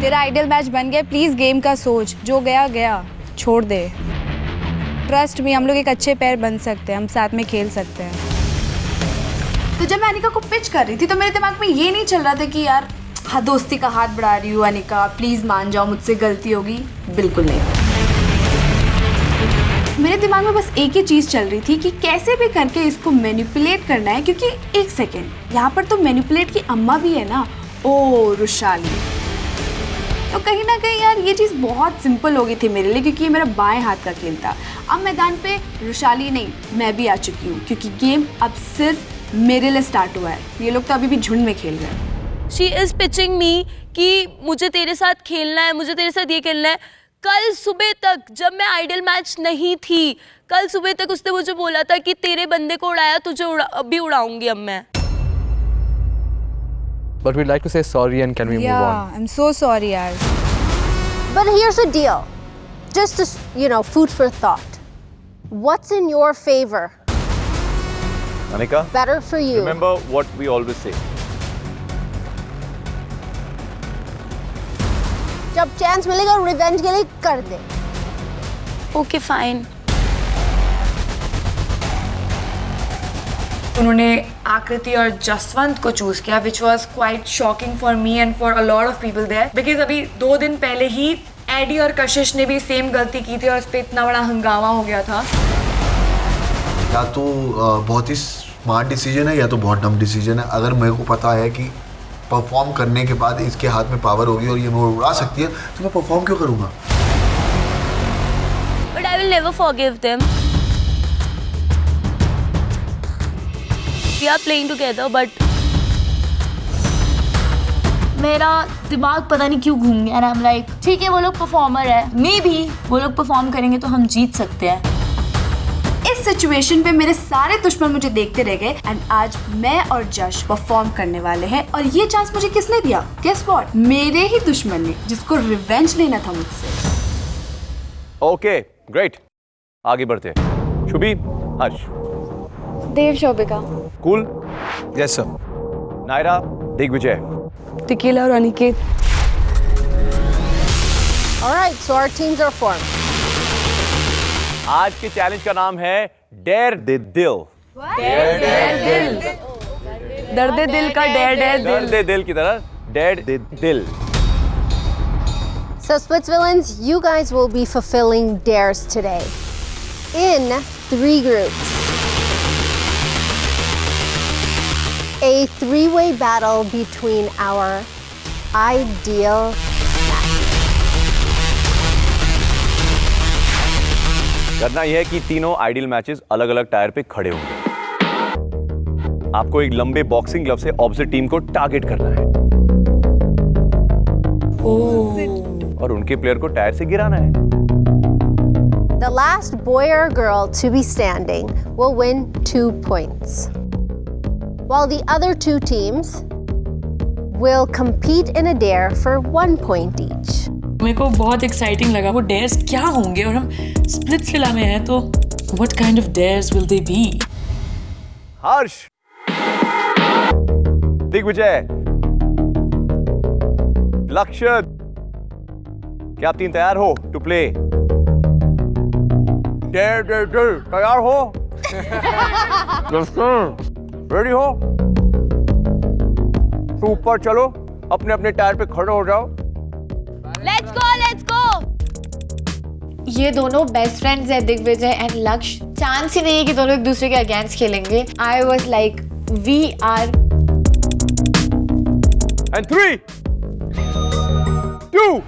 S8: तेरा आइडियल मैच बन गया, प्लीज गेम का सोच। जो गया गया, छोड़ दे। ट्रस्ट में हम लोग एक अच्छे पैर बन सकते हैं, हम साथ में खेल सकते हैं।
S12: तो जब मैं अनिका को पिच कर रही थी तो मेरे दिमाग में ये नहीं चल रहा था कि यार हाँ दोस्ती का हाथ बढ़ा रही हूँ अनिका, प्लीज मान जाओ, मुझसे गलती होगी। बिल्कुल नहीं। मेरे दिमाग में बस एक ही चीज़ चल रही थी कि कैसे भी करके इसको मैनिपुलेट करना है, क्योंकि एक सेकेंड, यहाँ पर तो मैनिपुलेट की अम्मा भी है ना, ओ रुशाली। तो कहीं ना कहीं यार ये चीज़ बहुत सिंपल हो गई थी मेरे लिए, क्योंकि ये मेरा बाएं हाथ का खेल था। अब मैदान पे रुशाली नहीं, मैं भी आ चुकी हूँ, क्योंकि गेम अब सिर्फ मेरे लिए स्टार्ट हुआ है। ये लोग तो अभी भी झुंड में खेल रहे हैं।
S2: शी इज पिचिंग मी कि मुझे तेरे साथ खेलना है, मुझे तेरे साथ ये खेलना है। कल सुबह तक जब मैं आइडियल मैच नहीं थी, कल सुबह तक उसने मुझे बोला था कि तेरे बंदे को उड़ाया, तुझे अभी उड़ाऊंगी अब मैं।
S17: but we'd like to say sorry and can we move on?
S8: Yeah, I'm so sorry, yaar.
S14: But here's the deal. Just to, food for thought. What's in your favor?
S15: Anika,
S14: Better for you.
S15: remember what we always say.
S14: जब chance मिलेगा revenge के लिए कर दे.
S1: Okay fine.
S16: उन्होंने आकृति और जसवंत को choose किया, which was quite shocking for me and for a lot of people there, because अभी 2 दिन पहले ही एडी और कशिश ने भी सेम गलती की थी और उस पर इतना बड़ा हंगामा हो गया था.
S13: या तो बहुत ही स्मार्ट डिसीजन है या तो बहुत डम डिसीजन है. अगर मेरे को पता है कि परफॉर्म करने के बाद इसके हाथ में पावर होगी और ये मुझे उड़ा सकती है तो मैं परफॉर्म क्यों करूँगा?
S1: But I will never forgive them. We are playing together, but मेरा दिमाग पता नहीं क्यों घूम गया. I'm like, ठीक है वो लोग परफॉर्मर है, मे बी वो लोग परफॉर्म करेंगे तो हम जीत सकते हैं.
S12: इस सिचुएशन पे मेरे सारे दुश्मन मुझे देखते रह गए एंड आज मैं और जश परफॉर्म करने वाले हैं और ये चांस मुझे किसने दिया? Guess what? मेरे ही दुश्मन ने, जिसको रिवेंज लेना था मुझसे.
S15: Okay, great. आगे बढ़ते हैं. Shubhi, Harsh.
S8: Dev Shobhika.
S15: Cool.
S17: Yes, sir.
S15: Naira, Digvijay.
S8: Tikela और Aniket.
S14: All right, so our teams are formed.
S15: आज के चैलेंज का नाम है डेयर दे दिल.
S16: दर्द दिल का डेर डेर दिल.
S15: दर्द दिल की तरह डेयर दे दिल.
S14: So Splitsvillains, you guys will be fulfilling dares today in 3 groups. A 3-way battle between our ideal
S15: करना यह है कि तीनों आइडियल मैचेस अलग अलग टायर पे खड़े होंगे. आपको एक लंबे बॉक्सिंग ग्लव से ऑपोजिट टीम को टारगेट करना है और उनके प्लेयर को टायर से गिराना है.
S14: The last boy or girl to be standing will win 2 points, while the other 2 teams will compete in a dare for 1 point each.
S16: मेरे को बहुत एक्साइटिंग लगा. वो डेयर्स क्या होंगे और हम स्प्लिट्सविला में हैं तो what kind of dares will they be?
S15: Harsh, Digvijay, Lakshya, क्या आप 3 तैयार हो to play? Dare dare dare, तैयार हो? रेडी हो? तो ऊपर चलो, अपने अपने टायर पे खड़े हो जाओ.
S1: Let's go, let's go.
S10: ये दोनों बेस्ट फ्रेंड्स हैं, दिग्विजय एंड लक्ष्य. चांस ही नहीं है कि दोनों एक दूसरे के अगेंस्ट खेलेंगे. I was like we are.
S15: And 3, 2,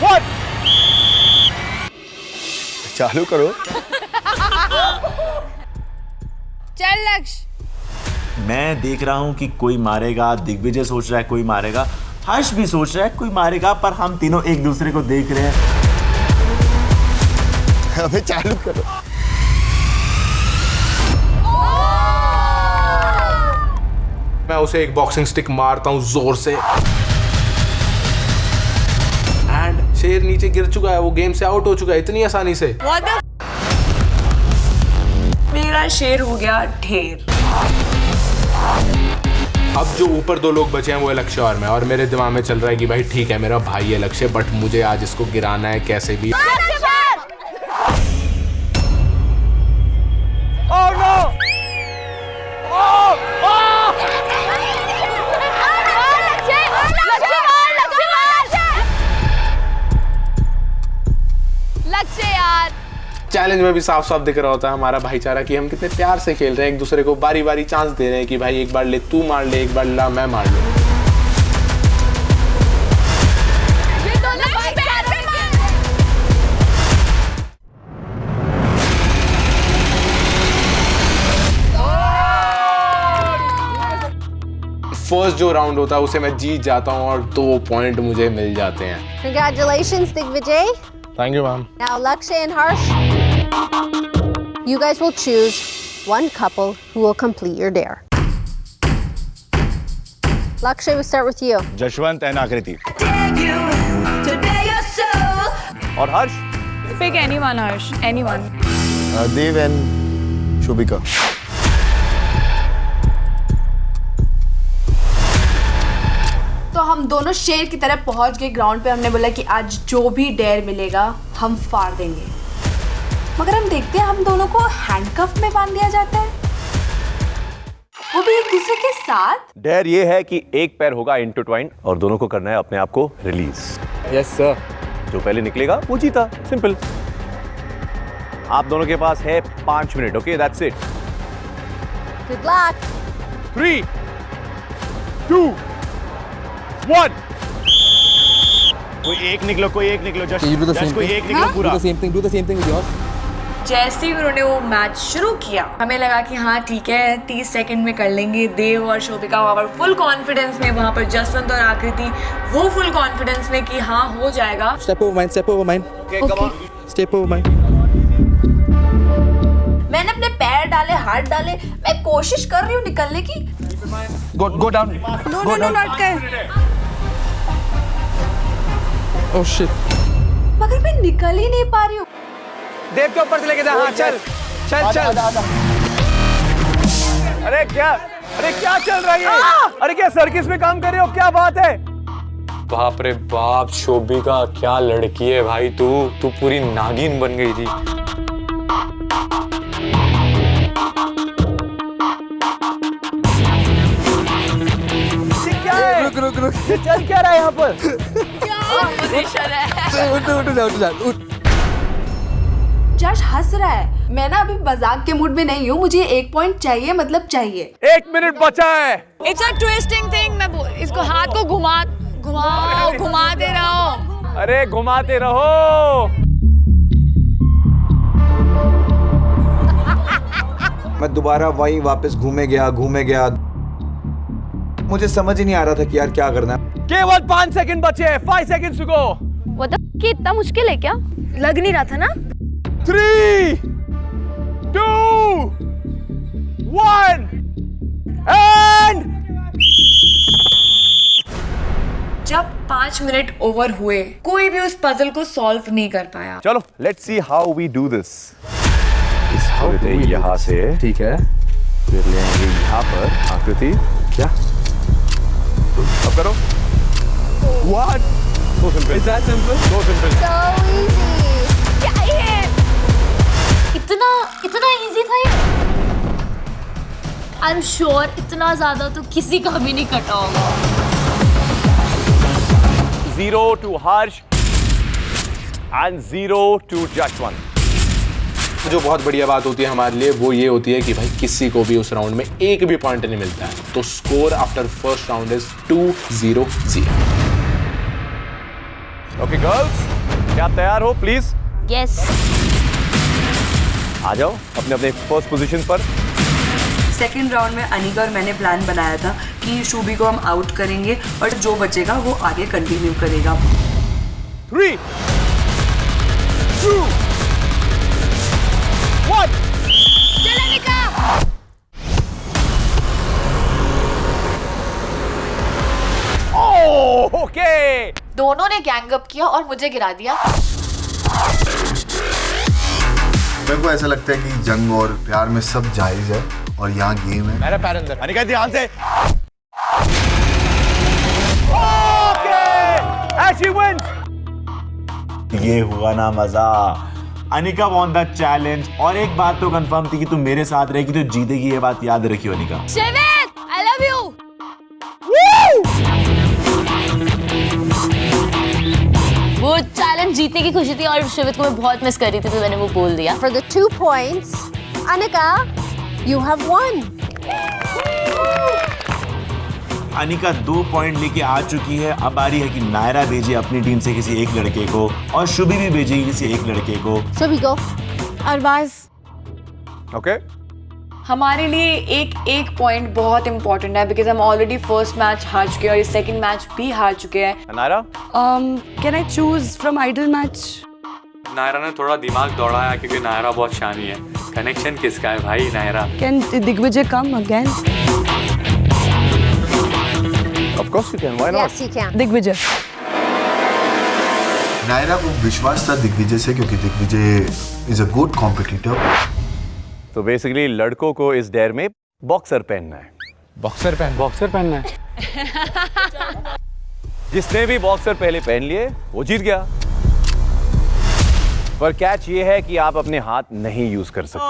S15: 1. चालू करो.
S8: चल लक्ष्य.
S4: मैं देख रहा हूं कि कोई मारेगा, दिग्विजय सोच रहा है कोई मारेगा, हर्ष भी सोच रहा है कोई मारेगा, पर हम तीनों एक दूसरे को देख रहे हैं.
S13: अबे चालू करो.
S7: मैं उसे एक बॉक्सिंग स्टिक मारता हूं जोर से एंड शेर नीचे गिर चुका है. वो गेम से आउट हो चुका है इतनी आसानी से.
S16: मेरा शेर हो गया ढेर.
S7: अब जो ऊपर 2 लोग बचे हैं वो है लक्ष्य और मैं, और मेरे दिमाग में चल रहा है कि भाई ठीक है मेरा भाई है लक्ष्य, बट मुझे आज इसको गिराना है कैसे भी.
S15: Oh no!
S8: लक्ष्य यार.
S7: चैलेंज में भी साफ साफ दिख रहा होता है हमारा भाईचारा कि हम कितने प्यार से खेल रहे हैं, एक दूसरे को बारी बारी चांस दे रहे हैं कि भाई एक बार ले तू मार ले, एक बार ला मैं मार लूं. फर्स्ट जो राउंड होता है उसे मैं जीत जाता हूं और 2 पॉइंट मुझे मिल जाते हैं.
S14: Congratulations, Digvijay.
S7: Thank you ma'am.
S14: Now, Lakshay and Harsh, you guys will choose one couple who will complete your dare. Lakshay, we start with you.
S4: Jashwant and आकृति। और हर्ष?
S8: Pick anyone, Harsh. Anyone.
S13: Dev and Shubhika.
S12: तो हम दोनों शेर की तरह पहुंच गए ग्राउंड पे। हमने बोला कि आज जो भी डेयर मिलेगा हम फाड़ देंगे, मगर हम देखते हैं हम दोनों को हैंडकफ में बांध दिया जाता है, वो भी एक दूसरे के साथ।
S15: डेयर ये है कि एक पैर होगा इंटरट्वाइंड और दोनों को करना है अपने आप को रिलीज।
S17: Yes sir.
S15: जो पहले निकलेगा वो जीता, सिंपल। आप दोनों के पास है 5 minute. Okay, that's it.
S14: Good luck.
S15: 3, 2, 1। कोई एक निकलो, कोई एक निकलो। Just
S17: You do the same
S15: कोई
S17: thing.
S15: एक निकलो पूरा।
S17: Do the same thing with yours.
S16: जैसे ही उन्होंने वो मैच शुरू किया हमें लगा कि हाँ ठीक है 30 सेकंड में कर लेंगे। देव और शोभिका वहाँ पर फुल कॉन्फिडेंस में, वहाँ पर जसवंत और आकृति वो फुल कॉन्फिडेंस में कि हाँ हो जाएगा।
S17: Step over mine. Step over mine.
S15: Okay, come on.
S17: Step over mine.
S12: मैंने अपने पैर डाले, हाथ डाले, मैं कोशिश कर रही हूँ निकलने की।
S17: Go down.
S8: No, not कर।
S17: Oh shit.
S12: मगर मैं निकल ही नहीं पा रही हूँ।
S6: देव के ऊपर से लेके जा। हाँ चल चल चल।
S15: अरे क्या चल रहा है? अरे क्या सर्किस में काम कर रहे हो? क्या बात है?
S18: बाप रे बाप, शोभिका क्या लड़की है भाई। तू पूरी नागिन बन गई थी।
S15: रुक। ये चल क्या रहा है यहाँ पर?
S12: क्या पोजीशन है?
S17: उठ।
S12: जश हंस रहा है। मैं ना अभी मजाक के मूड में नहीं हूँ, मुझे 1 पॉइंट चाहिए, मतलब चाहिए।
S15: 1 मिनट बचा है।
S8: It's a twisting thing. मैं बोल इसको हाथ को घुमाते रहो।
S15: अरे घुमाते रहो।
S5: मैं दोबारा वही वापस घूमे गया। मुझे समझ ही नहीं आ रहा था कि यार क्या करना है।
S15: केवल 5 सेकंड बचे हैं। 5 सेकंड्स गो।
S2: वो तो कि इतना मुश्किल है क्या? लग नहीं रहा था ना।
S15: 3, 2, 1 एंड
S16: जब 5 मिनट ओवर हुए कोई भी उस पजल को सॉल्व नहीं कर पाया।
S15: चलो let's see how we do this. इसको लेते हैं यहाँ से।
S17: ठीक है।
S15: फिर ले आएंगे यहाँ पर आकृति।
S17: क्या?
S15: अब करो। 1। So simple.
S17: Is that simple?
S15: So simple.
S14: So easy.
S2: क्या ये? इतना इजी था ये? आई एम श्योर इतना ज्यादा तो किसी का भी नहीं कटा होगा।
S15: 0 to Harsh and 0 to Jashwant।
S7: जो बहुत बढ़िया बात होती है हमारे लिए वो ये होती है कि भाई किसी को भी उस राउंड में एक भी पॉइंट नहीं मिलता है। तो score after first round is 2-0-0।
S15: Okay girls, क्या आप तैयार हो? Please
S2: yes.
S15: आ जाओ अपने अपने फर्स्ट पोजीशन पर।
S19: सेकेंड राउंड में अनिका और मैंने प्लान बनाया था कि शोभी को हम आउट करेंगे और जो बचेगा वो आगे कंटिन्यू करेगा।
S15: 3, 2, 1।
S2: चल अनिका।
S15: ओके।
S10: दोनों ने गैंग अप किया और मुझे गिरा दिया।
S13: मेरे को ऐसा लगता है कि जंग और प्यार में सब जायज है और यहाँ गेम है।
S15: मेरा पैर अंदर। अनिका ध्यान से। Okay, she wins।
S4: ये हुआ ना मजा। Anika won the challenge. और एक बात तो कंफर्म थी कि तू मेरे साथ रहेगी तो जीतेगी। ये बात याद रखियो अनिका।
S2: शेवित, I love you। वो चैलेंज जीतने की खुशी थी और शिवित को मैं बहुत मिस कर रही थी तो मैंने वो बोल दिया।
S14: For the 2 points, Anika, you have won.
S4: Anika 2 point लेके आ चुकी है। अब आ रही है कि नायरा भेजे अपनी टीम से किसी एक लड़के को और शुभी भी भेजेगी किसी एक लड़के को।
S14: Shubhi, go.
S8: अरबाज।
S15: ओके।
S16: हमारे लिए एक पॉइंट बहुत इंपॉर्टेंट है बिकॉज हम ऑलरेडी फर्स्ट मैच हार चुके हैं और ये सेकंड मैच भी हार चुके हैं।
S15: Naira,
S8: can I choose from ideal match?
S18: Naira ने थोड़ा दिमाग दौड़ाया क्योंकि नायरा बहुत शानी है। कनेक्शन किसका है भाई Naira?
S8: Can Digvijay come again?
S15: Of course you can. Why not?
S14: Yes, you can.
S8: Digvijay.
S13: नायरा को विश्वास था दिग्विजय से क्योंकि Digvijay is a good competitor.
S15: तो बेसिकली लड़कों को इस डेयर में बॉक्सर पहनना है.
S18: बॉक्सर पहनना है.
S15: जिसने भी बॉक्सर पहले पहन लिए वो जीत गया. पर कैच ये है कि आप अपने हाथ नहीं यूज कर सकते.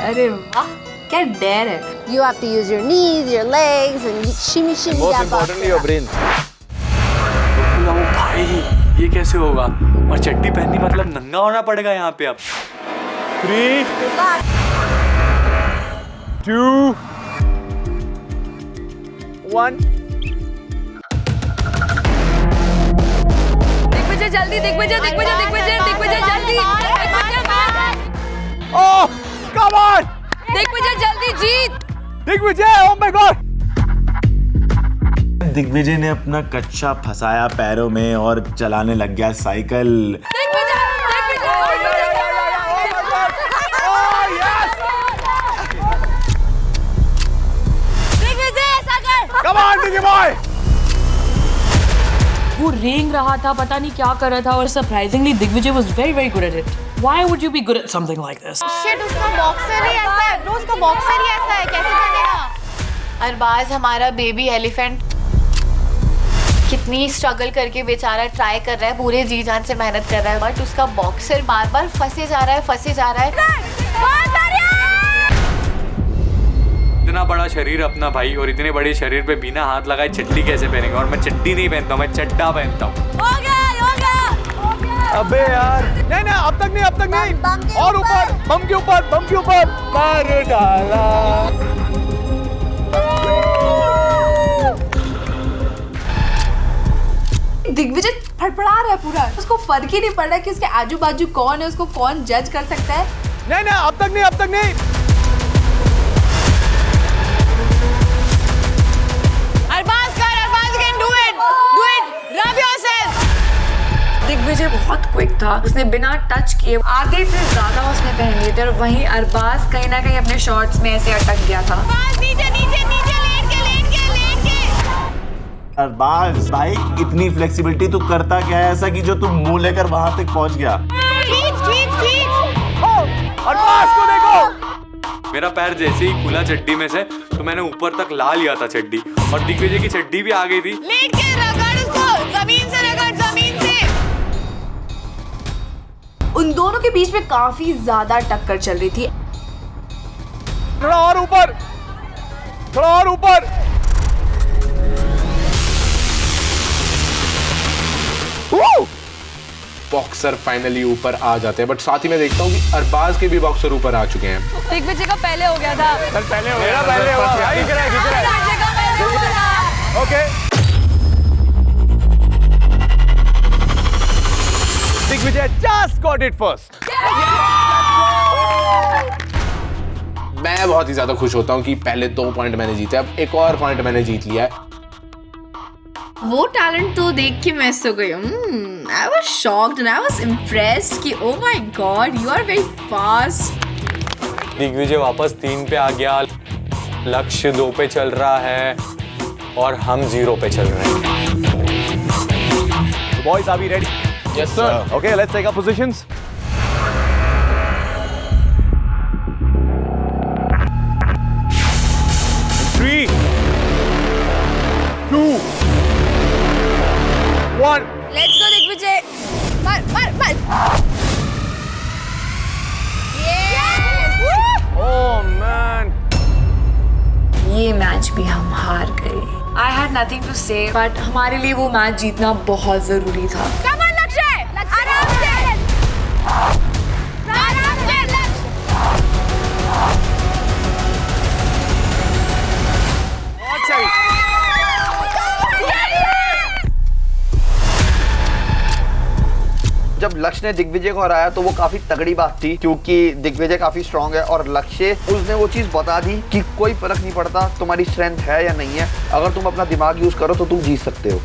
S12: अरे वाह, क्या डेयर है.
S14: You have to use your knees, your legs, and shimmy shimmy
S15: Most
S14: that
S15: importantly,
S14: boxer.
S15: your brain.
S18: भाई ये कैसे होगा? और चड्डी पहननी मतलब नंगा होना पड़ेगा यहाँ पे अब.
S15: 3, 2, 1.
S8: दिग्विजय जल्दी, दिग्विजय जल्दी.
S15: Oh, come on!
S8: दिग्विजय जल्दी जीत.
S15: Digvijay, oh my God!
S4: Digvijay ने अपना कच्चा फंसाया पैरों में और चलाने लग गया cycle.
S15: Come on, Diggy boy!
S20: वो रेंग रहा था, पता नहीं क्या कर रहा था और surprisingly Digvijay was very very good at it. Why would you be good at something like this?
S21: Shit, उसका बॉक्सर ही ऐसा है. ब्रो, उसका बॉक्सर ही ऐसा है. कैसे करेगा? अरबाज हमारा बेबी एलिफेंट कितनी स्ट्रगल करके बेचारा ट्राई कर रहा है, पूरे जी जान से मेहनत कर रहा है, बट उसका बॉक्सर बार बार फंसे जा रहा है.
S18: इतना बड़ा शरीर अपना भाई और इतने बड़े शरीर पे बिना हाथ लगाए चड्डी कैसे पहनेगा? और मैं चड्डी नहीं पहनता हूँ, मैं चड्डा पहनता हूँ.
S21: हो गया.
S15: अबे यार, नहीं, अब तक नहीं. और ऊपर, बम के ऊपर. मार डाला.
S12: दिग्विजय फड़फड़ा रहा है पूरा. उसको फर्क ही नहीं पड़ रहा है कि उसके आजू बाजू कौन है, उसको कौन जज कर सकता है.
S15: नहीं, अब तक नहीं.
S21: Arbaz can do it. Rub yourself.
S16: Digvijay बहुत क्विक था. उसने बिना टच किए आधे से ज्यादा उसने पहन लिए थे और वहीं अरबाज कहीं ना कहीं अपने शॉर्ट्स में ऐसे अटक गया था.
S21: नीचे लेट के.
S4: अरबाज भाई, इतनी फ्लेक्सिबिलिटी तू करता क्या है ऐसा कि जो तू मुंह लेकर वहां तक पहुंच गया?
S15: अरबाज को देखो.
S18: मेरा पैर जैसे ही खुला चड्डी में से तो मैंने ऊपर तक ला लिया था चड्डी और दिग्विजय की चड्डी भी आ गई थी.
S21: लेट के रगड़ उसको. जमीन से.
S12: उन दोनों के बीच में काफी ज्यादा टक्कर चल रही थी.
S15: थोड़ा और ऊपर.
S7: बॉक्सर फाइनली ऊपर आ जाते हैं, बट साथ ही मैं देखता हूँ कि अरबाज के भी बॉक्सर ऊपर आ चुके हैं.
S8: दिग्विजय का पहले हो गया था.
S15: पहले हो गया. Okay. Digvijay just got it first.
S7: मैं बहुत ही ज्यादा खुश होता हूँ कि पहले 2 पॉइंट मैंने जीते, अब एक और पॉइंट मैंने जीत लिया है.
S2: वो टैलेंट तो देख के मैं सो गई. I was shocked and I was impressed कि oh my god, you are very fast.
S18: Digvijay वापस 3 पे आ गया. लक्ष्य 2 पे चल रहा है और हम 0 पे चल रहे हैं.
S15: Boys, are we ready?
S7: Yes, sir.
S15: Okay, let's take our positions. Three, 2, 1.
S21: Let's go Digvijay. मार.
S15: Oh man.
S16: ये मैच भी हम हार गए. I had nothing to say, but हमारे लिए वो मैच जीतना बहुत जरूरी था.
S21: Come on लक्ष्य. आराम से.
S15: बहुत सही.
S5: जब लक्ष्य ने दिग्विजय को हराया तो वो काफी तगड़ी बात थी क्योंकि दिग्विजय काफी स्ट्रांग है और लक्ष्य उसने वो चीज बता दी कि कोई फर्क नहीं पड़ता तुम्हारी स्ट्रेंथ है या नहीं है, अगर तुम अपना दिमाग यूज करो तो तुम जीत सकते हो.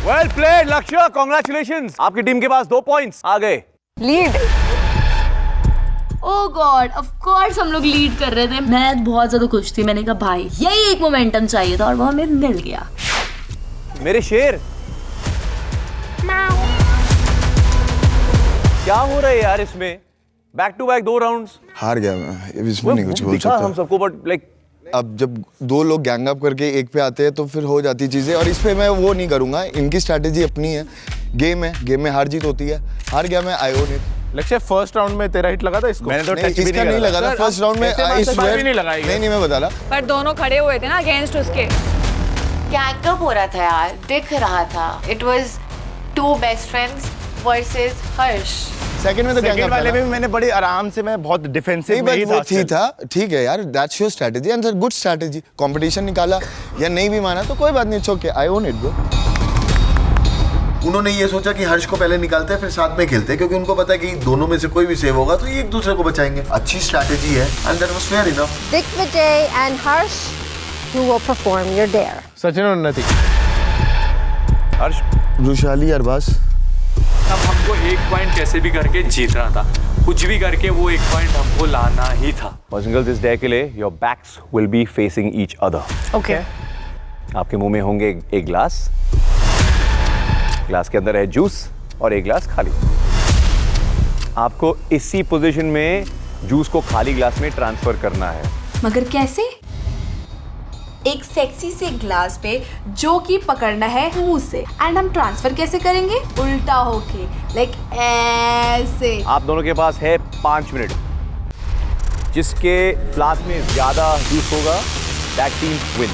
S15: वेल प्लेड लक्ष्य, कांग्रेचुलेशंस. आपकी टीम के पास 2 पॉइंट्स आ गए.
S8: Lead.
S1: Oh God, of course हम लोग लीड कर रहे थे। मैं बहुत ज़्यादा खुश थी। मैंने कहा भाई यही एक मोमेंटम चाहिए था और वो हमें मिल गया।
S15: मेरे शेर क्या हो रहा है यार इसमें? बैक टू बैक 2 राउंड्स
S13: हार गया मैं, इसमें नहीं कुछ बोल
S15: दिखा
S13: सकता
S15: हम सबको, बट लाइक
S13: अब जब 2 लोग गैंग अप करके एक पे आते हैं तो फिर हो जाती चीजें, और इस पे मैं वो नहीं करूंगा। इनकी स्ट्रैटेजी अपनी है, गेम है, गेम में हार जीत होती है। हार गया मैं, आई ओन इट।
S7: लक्ष्य फर्स्ट राउंड में तेरा हिट लगा था इसको?
S4: मैंने तो
S13: नहीं, इसका नहीं लगा था फर्स्ट राउंड में। नहीं मैं बता रहा।
S8: पर दोनों खड़े हुए थे ना अगेंस्ट उसके।
S21: गैंगअप हो रहा था यार, दिख रहा था। It was 2 best friends versus Harsh.
S13: Second में तो
S4: सेकंड वाले में भी मैंने बड़ी आराम से, मैं बहुत डिफेंसिव में ही था।
S13: ठीक है यार, that's your strategy and good strategy. Competition निकाला या नहीं भी माना तो कोई बात नहीं, okay, I own it bro. उन्होंने ये सोचा कि हर्ष को पहले निकालते हैं फिर साथ में खेलते हैं, क्योंकि उनको पता है कि दोनों में से कोई भी सेव होगा तो ये एक दूसरे को बचाएंगे। अच्छी स्ट्रैटेजी है and that was fair enough.
S14: Digvijay and Harsh, who will perform your dare?
S7: Sachin और उन्नति।
S15: हर्ष,
S13: रुशाली, अरबाज।
S18: अब हमको 1 पॉइंट कैसे भी करके जीतना था, कुछ भी करके वो 1 पॉइंट हमको लाना ही था।
S15: बॉयज एंड गर्ल्स, इस डे के लिए your backs will be facing each other.
S8: Okay.
S15: आपके मुंह में होंगे एक ग्लास, ग्लास के अंदर है जूस और एक ग्लास खाली। आपको इसी पोजीशन में जूस को खाली ग्लास में ट्रांसफर करना है।
S12: मगर कैसे? एक सेक्सी से ग्लास पे जो कि पकड़ना है मुंह से, एंड हम ट्रांसफर कैसे करेंगे? उल्टा होके, लाइक ऐसे।
S15: आप दोनों के पास है 5 मिनट। जिसके फ्लास्क में ज्यादा जूस होगा दैट टीम विन।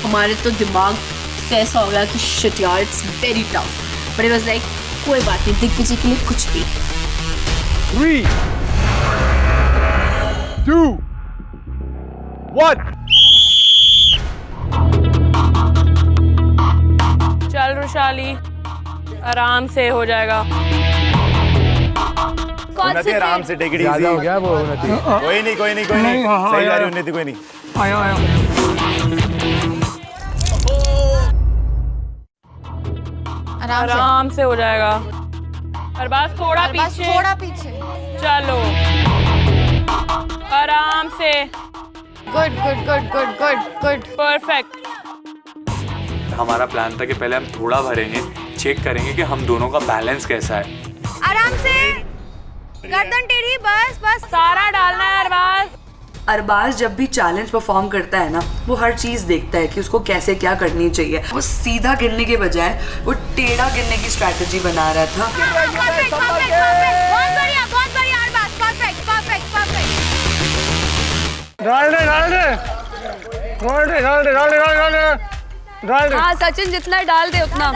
S2: हमारे तो दिमाग से ऐसा हो गया कि शिट यार, it's very tough, but it was like कोई बात नहीं, दिग्विजय के लिए कुछ भी।
S15: 3, 2, 1।
S20: चल रुशाली, आराम से हो जाएगा।
S4: उन्नति आराम से, टेक इट इजी।
S17: ज्यादा हो गया वो उन्नति।
S4: कोई नहीं सही जा रही उन्नति, कोई नहीं।
S20: आराम से हो जाएगा। अरबाज थोड़ा पीछे। चलो आराम से। Good perfect.
S18: हमारा प्लान था कि पहले हम थोड़ा भरेंगे, चेक करेंगे कि हम दोनों का बैलेंस कैसा है।
S8: आराम से, गर्दन टेढ़ी, बस सारा डालना है अरबाज।
S19: अरबाज जब भी चैलेंज परफॉर्म करता है ना, वो हर चीज देखता है कि उसको कैसे क्या करनी चाहिए। वो सीधा गिरने के बजाय वो टेढ़ा गिरने की स्ट्रैटेजी बना रहा था।
S8: बहुत बढ़िया अरबाज, परफेक्ट। डाल दे। हाँ सचिन, जितना डाल दे उतना।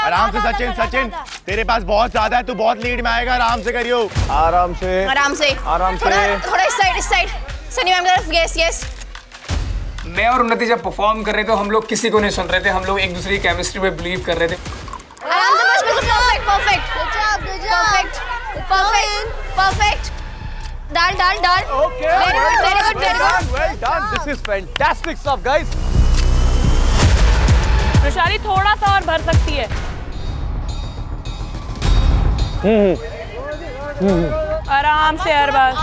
S4: आराम से सचिन, तेरे पास बहुत ज्यादा है, तू बहुत लीड में आएगा। आराम से करियो,
S15: आराम से।
S21: थोड़ा इस साइड। सनी मैम की तरफ, यस।
S6: मैं और उन्नति जब परफॉर्म कर रहे थे तो हम लोग किसी को नहीं सुन रहे थे, हम लोग एक दूसरे की केमिस्ट्री पे बिलीव कर रहे थे।
S21: आराम से, बस बिल्कुल परफेक्ट। डाल।
S15: Okay.
S21: Very good.
S15: Well done. This is fantastic stuff, guys.
S20: Rushali थोड़ा सा और भर सकती है। आराम से अरबाज।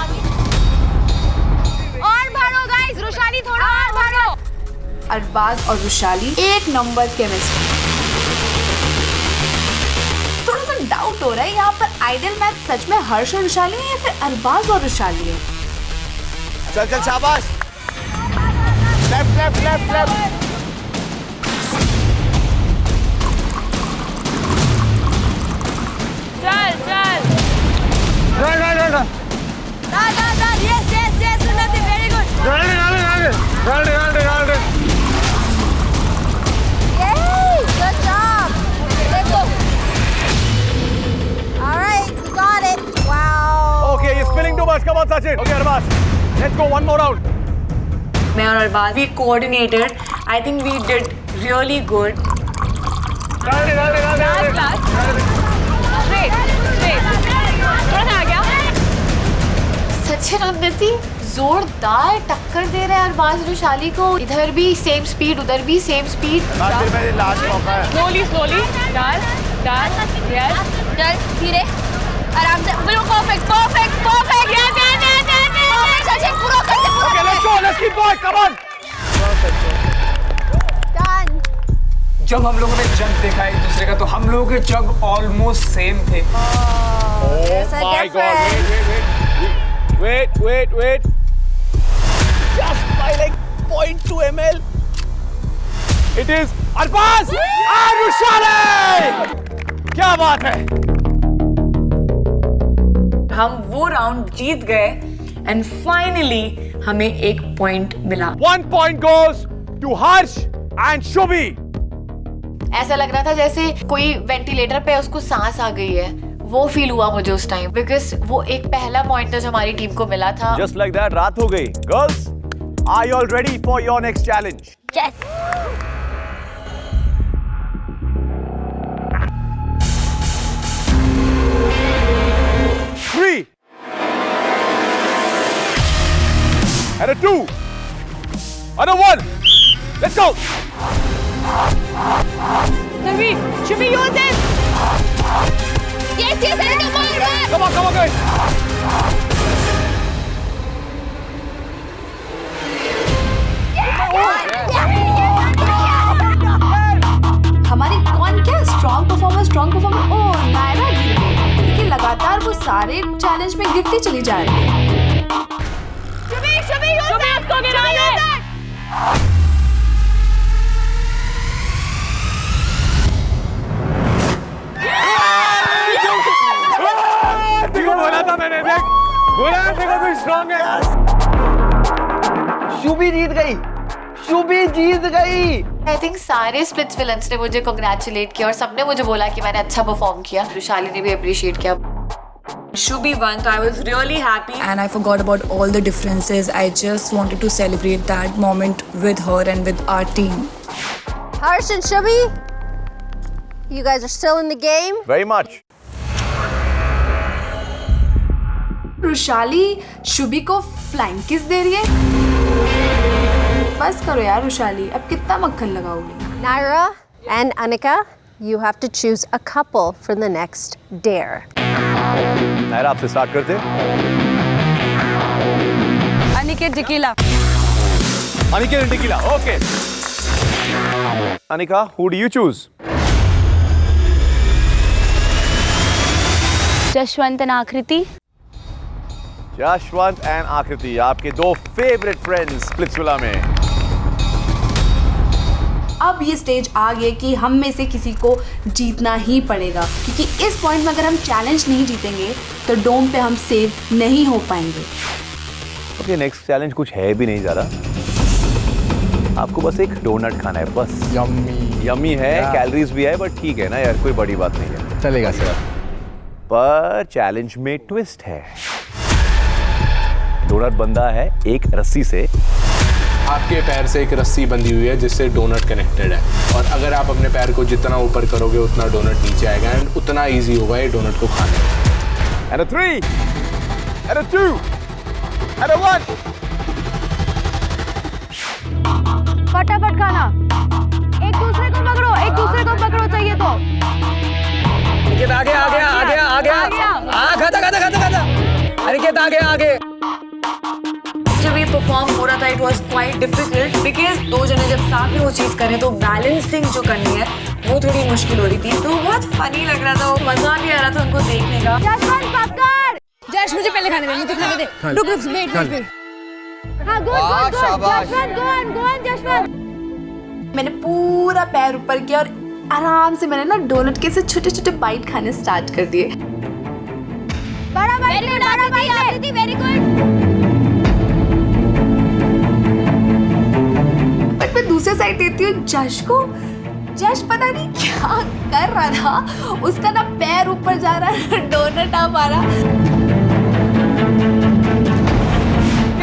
S8: और भरो गाइस, रुशाली थोड़ा और भरो।
S12: अरबाज और रुशाली एक नंबर केमिस्ट्री। थोड़ा सा डाउट हो रहा है यहाँ पर, आइडल मैच सच में हर्ष और रुशाली है या फिर अरबाज और रुशाली है?
S4: चल शाबाश। लेफ्ट।
S21: डाल। Yes, उन्नति, very good.
S14: Yay! Good job. Let's go. All right, you got it. Wow.
S15: Okay, you're spilling too much. Come on, Sachin. Okay, Arbaaz. Let's go one more round.
S16: मैं और Arbaaz, we coordinated. I think we did really good.
S21: Sachin और उन्नति जोरदार टक्कर दे रहे हैं अरबाज रुशाली को। इधर भी सेम स्पीड, उधर भी सेम स्पीड।
S4: लास्ट मौका है।
S20: स्लोली डाल। यस,
S21: डर धीरे।
S1: आराम से, बिल्कुल परफेक्ट परफेक्ट परफेक्ट। सचिन पूरा करते पूरा।
S15: Okay, let's go, let's keep going, come on.
S6: जब हम लोगों ने जग देखा एक दूसरे का तो हम लोगों के जग ऑलमोस्ट सेम थे।
S15: Oh my God, wait. Just by like 0.2 ml. It is Arbaaz and Rushali! क्या बात है?
S16: हम वो राउंड जीत गए एंड फाइनली हमें एक पॉइंट मिला।
S15: 1 point goes to Harsh and Shubhi.
S21: ऐसा लग रहा था जैसे कोई वेंटिलेटर पे उसको सांस आ गई है, वो फील हुआ मुझे उस टाइम, बिकॉज वो एक पहला पॉइंट था जो हमारी टीम को मिला था।
S15: Just like that, रात हो गई। Girls, are you all ready for your next challenge?
S1: Yes.
S15: Three. And a 2. And a 1. Let's go.
S1: Shubhi, use this. Yes,
S15: Come on, guys.
S12: हमारी कौन क्या स्ट्रॉन्ग परफॉर्मर ओ नायरा गिर गई, क्योंकि लगातार वो सारे चैलेंज में गिरती चली जा रही है।
S1: शुभी उसको गिरा दे।
S15: देखो बोला था मैंने, बोला देखो कोई स्ट्रॉन्ग है।
S5: शुभी जीत गई।
S21: आई थिंक सारे स्प्लिट्स विलन्स ने मुझे कांग्रेचुलेट किया और सबने मुझे बोला कि मैंने अच्छा परफॉर्म किया। रुशाली ने भी अप्रिशिएट किया।
S16: Shubhi won, so I was really happy.
S3: And I forgot about all the differences. I just wanted to celebrate that moment with her and with our team.
S14: Harsh and Shubhi, you guys are still in the game?
S15: Very much.
S12: Rushali Shubhi को flank किस दे रही है? बस करो यार रुशाली, अब कितना मक्खन लगाओगी?
S14: Naira and Anika, you have to choose a couple for the next dare.
S15: Naira आपसे स्टार्ट करते।
S8: Aniket टिकीला।
S15: Aniket टिकीला, okay. Anika, who do you choose?
S1: Jashwant and आकृति।
S15: जशवंत एंड आकृति, आपके 2 फेवरेट फ्रेंड्स स्प्लिट्सविला में।
S12: अब ये स्टेज आ गई कि हम में से किसी को जीतना ही पड़ेगा, क्योंकि इस पॉइंट में अगर हम चैलेंज नहीं जीतेंगे तो डोम पे हम सेव नहीं हो पाएंगे।
S15: ओके, नेक्स्ट चैलेंज कुछ है भी नहीं ज़्यादा, आपको बस एक डोनट खाना है बस। यम्मी है, कैलोरीज भी है, बट ठीक है ना यार, कोई बड़ी बात नहीं है, चलेगा सर। पर चैलेंज में ट्विस्ट है। डोनट बंधा है एक रस्सी से,
S7: आपके पैर से एक रस्सी बंधी हुई है जिससे डोनट कनेक्टेड है, और अगर आप अपने पैर को जितना ऊपर करोगे उतना डोनट नीचे आएगा एंड उतना इजी होगा ये डोनट को खाने।
S15: And a 3, and a 2, and a 1.
S8: फटाफट खाना, एक दूसरे को पकड़ो चाहिए तो।
S6: अनिकेत आगे।
S16: जब ये परफॉर्म हो रहा था it was quite difficult, because 2 जने जब साथ में वो चीज़ करें तो बैलेंसिंग जो करनी है वो थोड़ी मुश्किल हो रही थी। तो बहुत फनी लग रहा था, वो मजा भी आ रहा था उनको देखने का।
S8: जश मुझे पहले खाने दे, मुझे खाने दे। रुक वेट। हाँ, go on, जशवंत।
S12: मैंने पूरा पैर ऊपर किया और आराम से मैंने ना डोनट के से छोटे-छोटे बाइट खाने स्टार्ट कर दिए।
S1: बड़ा बाइट, वेरी गुड।
S12: बट मैं दूसरे साइड देती हूँ जश को। जश पता नहीं क्या कर रहा था, उसका ना पैर ऊपर जा रहा है, डोनट आ पा रहा।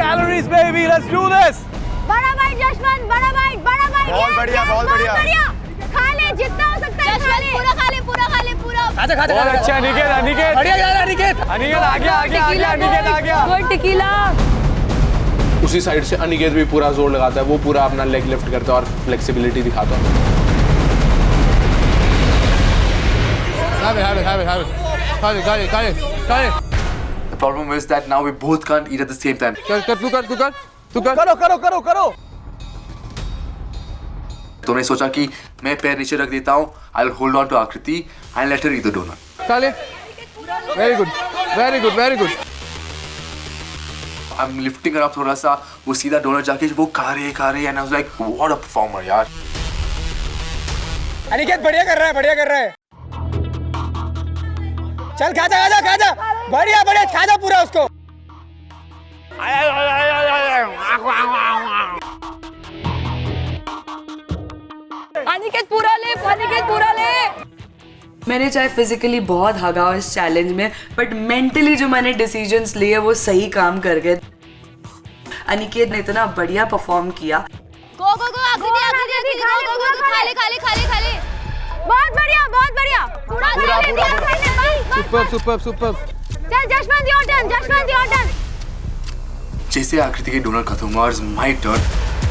S15: Calories baby, let's do this.
S1: बड़ा बाइट जशवंत, बड़ा बाइट।
S13: बहुत बढ़िया।
S1: खा ले जितना हो सकता है, खा ले पूरा।
S6: बहुत अच्छा अनिकेत, बढ़िया जा रहा अनिकेत आ गया।
S8: गुड टिकीला।
S7: उसी साइड से अनिकेत भी पूरा जोर लगाता है, वो पूरा अपना लेग लिफ्ट करता है और फ्लेक्सिबिलिटी दिखाता है।
S17: The problem is that now we both can't eat at the same time. करो. तूने सोचा कि मैं पैर नीचे रख देता हूँ. I'll hold on to Akriti and let her eat the donut. Very good. I'm lifting her up थोड़ा सा. वो सीधा डोनट जाके वो खा रही है and I was like, what a performer यार.
S6: अनिकेत बढ़िया कर रहा है. चल खा जा. बढ़िया खा जा पूरा उसको.
S11: अनिकेत पूरा ले. मैंने चाहे फिजिकली बहुत भागा हो इस चैलेंज में, बट मेंटली जो मैंने डिसीजंस लिए वो सही काम कर गए. अनिकेत ने इतना बढ़िया परफॉर्म किया.
S2: गो आकृति खा ले. बहुत बढ़िया.
S17: सुपर.
S2: चल जशवंत योर टर्न.
S17: जैसे आकृति की डोनट खत्म हुआ, it's my turn.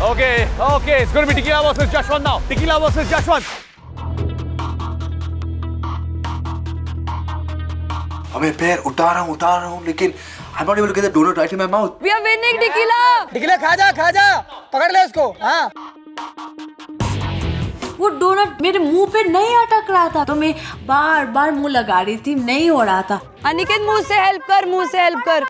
S15: Okay, it's going to be Tequila versus Jashwant now. Tequila versus Jashwant.
S17: मैं पैर उठा रहा हूँ, लेकिन I'm not able to get the donut right in my mouth.
S11: We are winning, Tequila.
S6: टिकला खा जा. पकड़ ले उसको. हाँ.
S12: वो डोनट मेरे मुंह पे नहीं अटक रहा था, तो मैं बार मुंह लगा रही थी, नहीं हो रहा था.
S11: अनिकेत मुंह से हेल्प कर.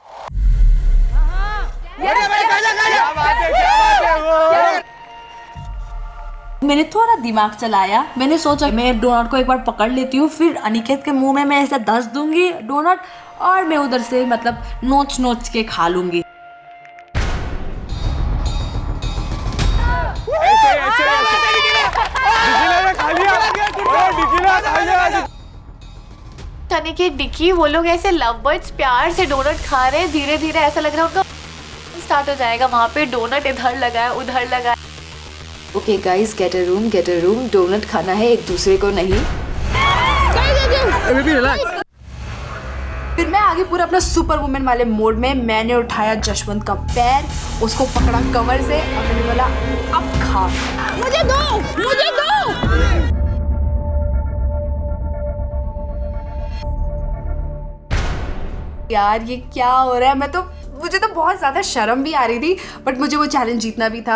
S12: मैंने थोड़ा दिमाग चलाया. मैंने सोचा मैं डोनट को एक बार पकड़ लेती हूँ, फिर अनिकेत के मुंह में मैं ऐसे दस दूंगी डोनट, और मैं उधर से मतलब नोच के खा लूंगी.
S21: अनिकेत डिकी वो लोग ऐसे लव बर्ड्स प्यार से डोनट खा रहे हैं. धीरे ऐसा लग रहा है उनका स्टार्ट हो जाएगा. वहाँ पे डोनट इधर लगा है उधर लगा है.
S12: Okay guys, get a room. Donut खाना है, एक दूसरे को नहीं. फिर मैं आगे पूरा अपना सुपर वुमेन वाले मोड में. मैंने उठाया जशवंत का पैर, उसको पकड़ा कमर से और मैंने बोला अब खा.
S2: मुझे दो.
S12: यार ये क्या हो रहा है. मुझे तो बहुत ज्यादा शर्म भी आ रही थी, बट मुझे वो चैलेंज जीतना भी था.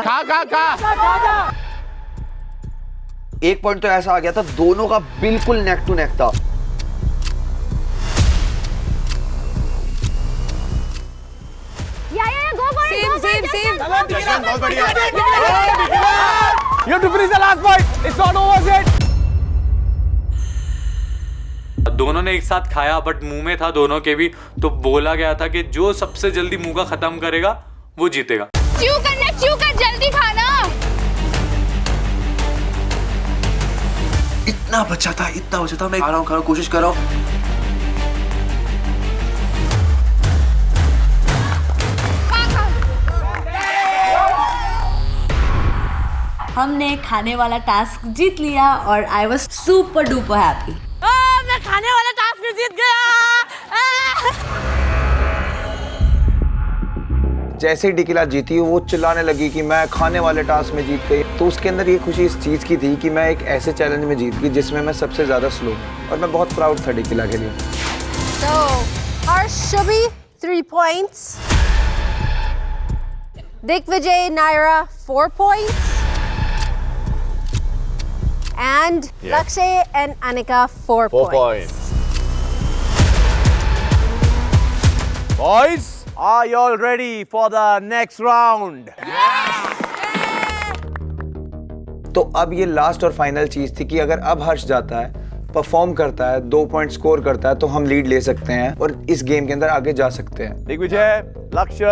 S5: एक पॉइंट तो ऐसा आ गया था, दोनों का बिल्कुल नेक टू नेक था.
S2: go for it.
S11: Same.
S4: बहुत बढ़िया.
S6: You have to finish the last point. It's not over yet.
S18: दोनों ने एक साथ खाया, बट मुंह में था दोनों के भी, तो बोला गया था कि जो सबसे जल्दी मुंह का खत्म करेगा वो जीतेगा.
S2: च्यू कर जल्दी खाना.
S17: इतना बचा था. मैं खा रहा हूँ, कोशिश कर रहा हूँ.
S12: हमने खाने वाला टास्क जीत लिया और I was super duper happy.
S2: मैं खाने वाला टास्क जीत गया.
S5: जैसे ही टिकिला जीती वो चिल्लाने लगी कि मैं खाने वाले टास्क में जीत गई. तो उसके अंदर ये खुशी इस चीज़ की थी कि मैं एक ऐसे चैलेंज में जीत गई जिसमें मैं सबसे ज़्यादा स्लो, और मैं बहुत प्राउड था टिकिला के लिए.
S14: So, Harsh Shubhi, 3 points. Digvijay Naira, 4 points. And Lakshay and Anika, 4 points.
S15: Boys, are you all ready for the next round?
S5: तो अब ये लास्ट और फाइनल चीज थी कि अगर अब हर्ष जाता है, परफॉर्म करता है, 2 पॉइंट स्कोर करता है, तो हम लीड ले सकते हैं और इस गेम के अंदर आगे जा सकते हैं.
S15: दिग्विजय, लक्ष्य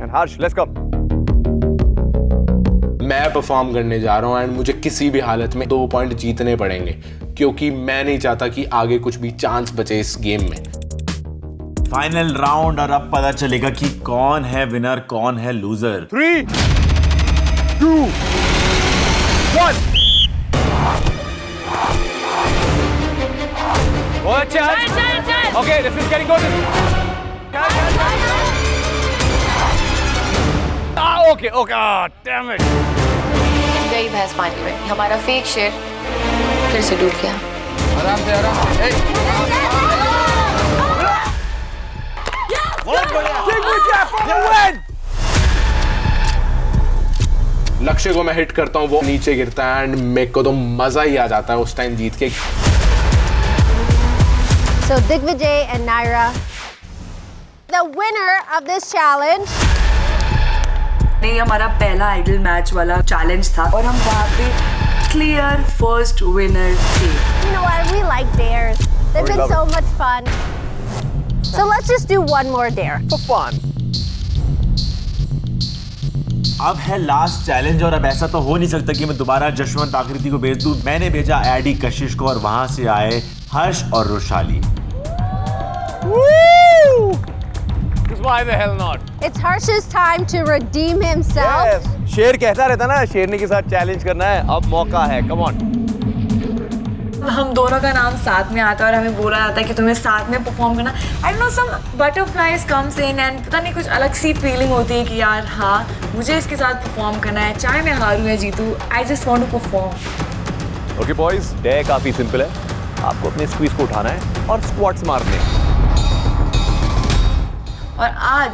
S15: एंड हर्ष, लेट्स कम. मैं परफॉर्म करने जा रहा हूँ एंड मुझे किसी भी हालत में 2 पॉइंट जीतने पड़ेंगे, क्योंकि मैं नहीं चाहता कि आगे कुछ भी चांस बचे इस गेम में.
S4: फाइनल राउंड, और अब पता चलेगा कि कौन है विनर, कौन है loser.
S15: 3, 2, 1. Okay, this is getting good. Okay. Damn it.
S21: गई भैंस पानी में. हमारा फेक शेर फिर से डूब गया.
S17: आराम से ए
S7: लक्ष्य को मैं हिट करता हूँ, वो नीचे गिरता है एंड मेरे को तो मजा ही आ जाता है उस टाइम जीत के।
S14: So Digvijay and Naira, the winner of this challenge.
S19: नहीं, हमारा पहला आइडल मैच वाला चैलेंज था और हम वहाँ पे क्लियर फर्स्ट विनर थे।
S14: You know what? We like dares. They've been so much fun. So let's just do one more dare for fun.
S4: अब है लास्ट चैलेंज और अब ऐसा तो हो नहीं सकता कि मैं दोबारा जशवंत आकृति को भेज दूं। मैंने भेजा एडी कशिश को और वहां से आए हर्ष और Rushali.
S15: Why the hell not?
S14: It's Harsh's time to redeem himself.
S15: Yes. शेर कहता रहता ना शेरनी के साथ चैलेंज करना है, अब मौका है, come on.
S16: हम दोनों का नाम साथ में आता है और हमें बोला जाता है कि तुम्हें साथ में परफॉर्म करना। I don't know, some butterflies comes in and पता नहीं कुछ अलग सी फीलिंग होती है कि यार हाँ मुझे इसके साथ परफॉर्म करना है, चाहे मैं हारूं या जीतूं, I just want to perform.
S15: Okay boys, day काफी सिंपल है, आपको अपने स्क्वीज को उठाना है और स्क्वाट्स मारने हैं।
S16: और आज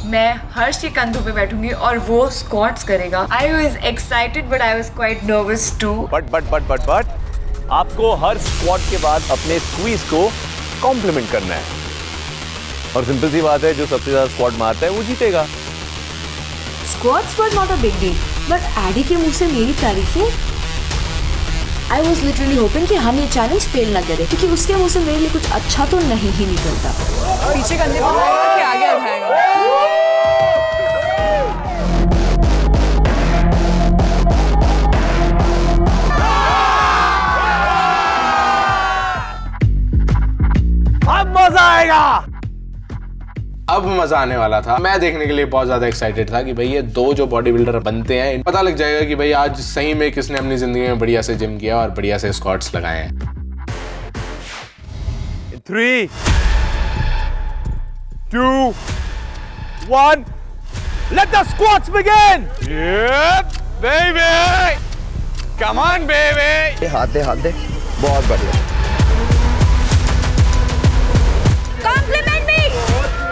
S16: मैं हर्ष के कंधों पे बैठूंगी और वो स्क्वाट्स करेगा। I was excited but I was quite nervous too.
S15: But आपको हर स्क्वाट के बाद अपने स्क्वीज को कॉम्प्लीमेंट करना है और सिंपल सी बात है, जो सबसे ज्यादा स्क्वाट मारता है वो जीतेगा।
S2: Squats was not a big deal, but Eddie के मुंह से मेरी तारीफें। I was literally hoping कि हम ये चैलेंज फेल ना करें, क्योंकि उसके मुंह से मेरे लिए कुछ अच्छा तो नहीं ही निकलता।
S11: पीछे कंधे पर उठाएगा कि आगे उठाएगा?
S15: अब मजा आएगा।
S7: अब मजा आने वाला था। मैं देखने के लिए बहुत ज्यादा एक्साइटेड था कि भाई ये दो जो बॉडी बिल्डर बनते हैं, पता लग जाएगा कि भाई आज सही में किसने अपनी जिंदगी में बढ़िया से जिम किया और बढ़िया से स्क्वाट्स लगाए हैं।
S15: 3, 2, 1, let the squats begin! Yep, baby! Come on, baby!
S5: हाथ दे, बहुत बढ़िया।
S14: Compliment me!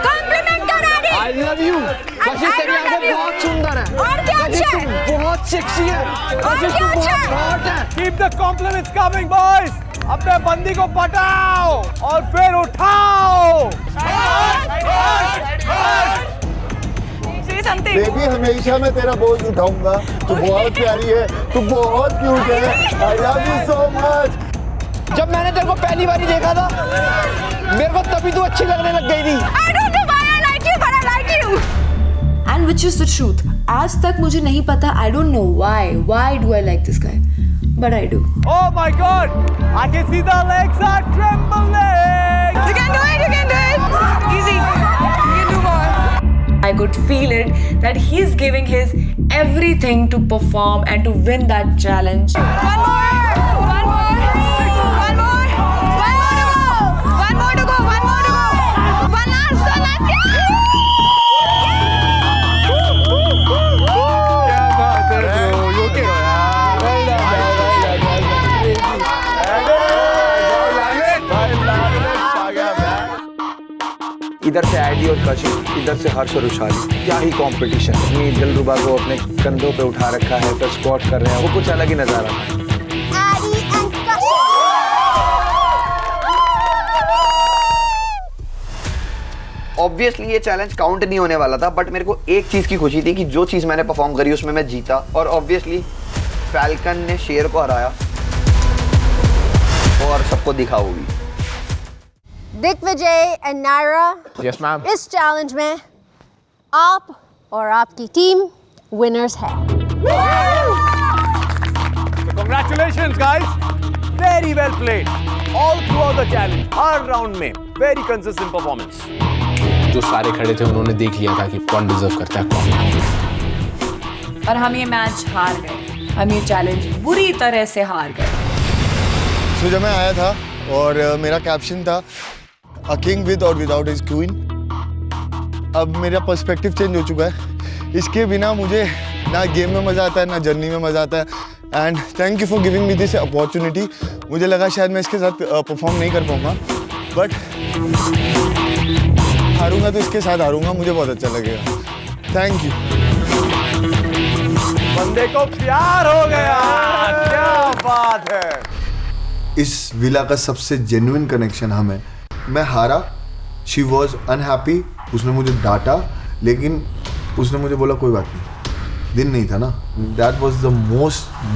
S14: Compliment कर एडी!
S15: I love you! कशिश तेरी आंखें बहुत सुंदर है।
S14: और क्या अच्छा है?
S15: बहुत सेक्सी है।
S14: और क्या अच्छा है?
S15: Keep the compliments coming, boys! अपने बंदी को पटाओ और फिर उठाओ।
S13: बेबी हमेशा मैं तेरा बोझ उठाऊंगा। तू बहुत प्यारी है, तू बहुत क्यूट है। I love you so much.
S15: जब मैंने तेरे को पहली बार देखा था, मेरे को तभी तू अच्छी लगने लग गई थी।
S14: I don't know why I like you, but I like you.
S2: And which is the truth. आज तक मुझे नहीं पता. I don't know why. Why do I like this guy? But I do.
S15: Oh my God! I can see the legs are trembling.
S16: You can do it. You can do it. Easy. You can do more. I could feel it that he's giving his everything to perform and to win that challenge. One more.
S5: इधर से AD और कशिश, इधर से हर्ष और रुशाली। क्या ही competition है। दिलरुबा को अपने कंधों पे उठा रखा है, फिर स्क्वाट कर रहे हैं, वो कुछ अलग ही नजारा है। ऑब्वियसली ये चैलेंज काउंट नहीं होने वाला था, बट मेरे को एक चीज की खुशी थी कि जो चीज मैंने परफॉर्म करी उसमें मैं जीता, और ऑब्वियसली फैल्कन ने शेर को हराया और सबको दिखा होगी।
S14: Digvijay and Naira,
S7: yes ma'am,
S14: इस चैलेंज में आप और आपकी टीम विनर्स है।
S15: Congratulations guys, very well played all throughout the challenge, her round में very consistent performance।
S7: जो सारे खड़े थे उन्होंने देख लिया था कि कौन डिजर्व करता है कौन नहीं।
S16: और हम ये मैच हार गए, हम ये चैलेंज बुरी तरह से हार गए।
S13: तो जब मैं आया था और मेरा कैप्शन था A king with or without his queen, अब मेरा पर्सपेक्टिव चेंज हो चुका है। इसके बिना मुझे ना गेम में मज़ा आता है, ना जर्नी में मज़ा आता है। And thank you for giving me this opportunity. मुझे लगा शायद मैं इसके साथ परफॉर्म नहीं कर पाऊँगा, बट हारूंगा तो इसके साथ हारूंगा, मुझे बहुत अच्छा लगेगा। Thank you.
S15: बंदे को प्यार हो गया, क्या बात है।
S13: इस विला का सबसे जेन्युइन कनेक्शन हमें, मैं हारा, शी वॉज अनहैप्पी, उसने मुझे डांटा, लेकिन उसने मुझे बोला कोई बात नहीं, दिन नहीं था ना। That was the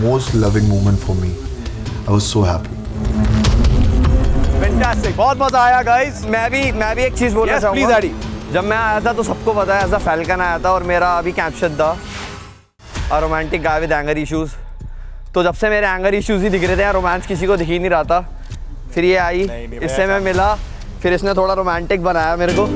S13: most loving moment for me. I was so happy.
S15: Fantastic, बहुत मजा आया गाइस। मैं भी एक चीज बोलना चाहूंगा। Please Eddie. जब मैं आया था तो सबको पता है एज अ फैल्कन आया था और मेरा अभी कैप्शन था a romantic guy with anger issues. तो जब से मेरे एंगर इश्यूज ही दिख रहे थे, रोमांस किसी को दिख ही नहीं रहा था, फिर ये आई, इससे मैं मिला, फिर इसने थोड़ा रोमांटिक बनाया मेरे को।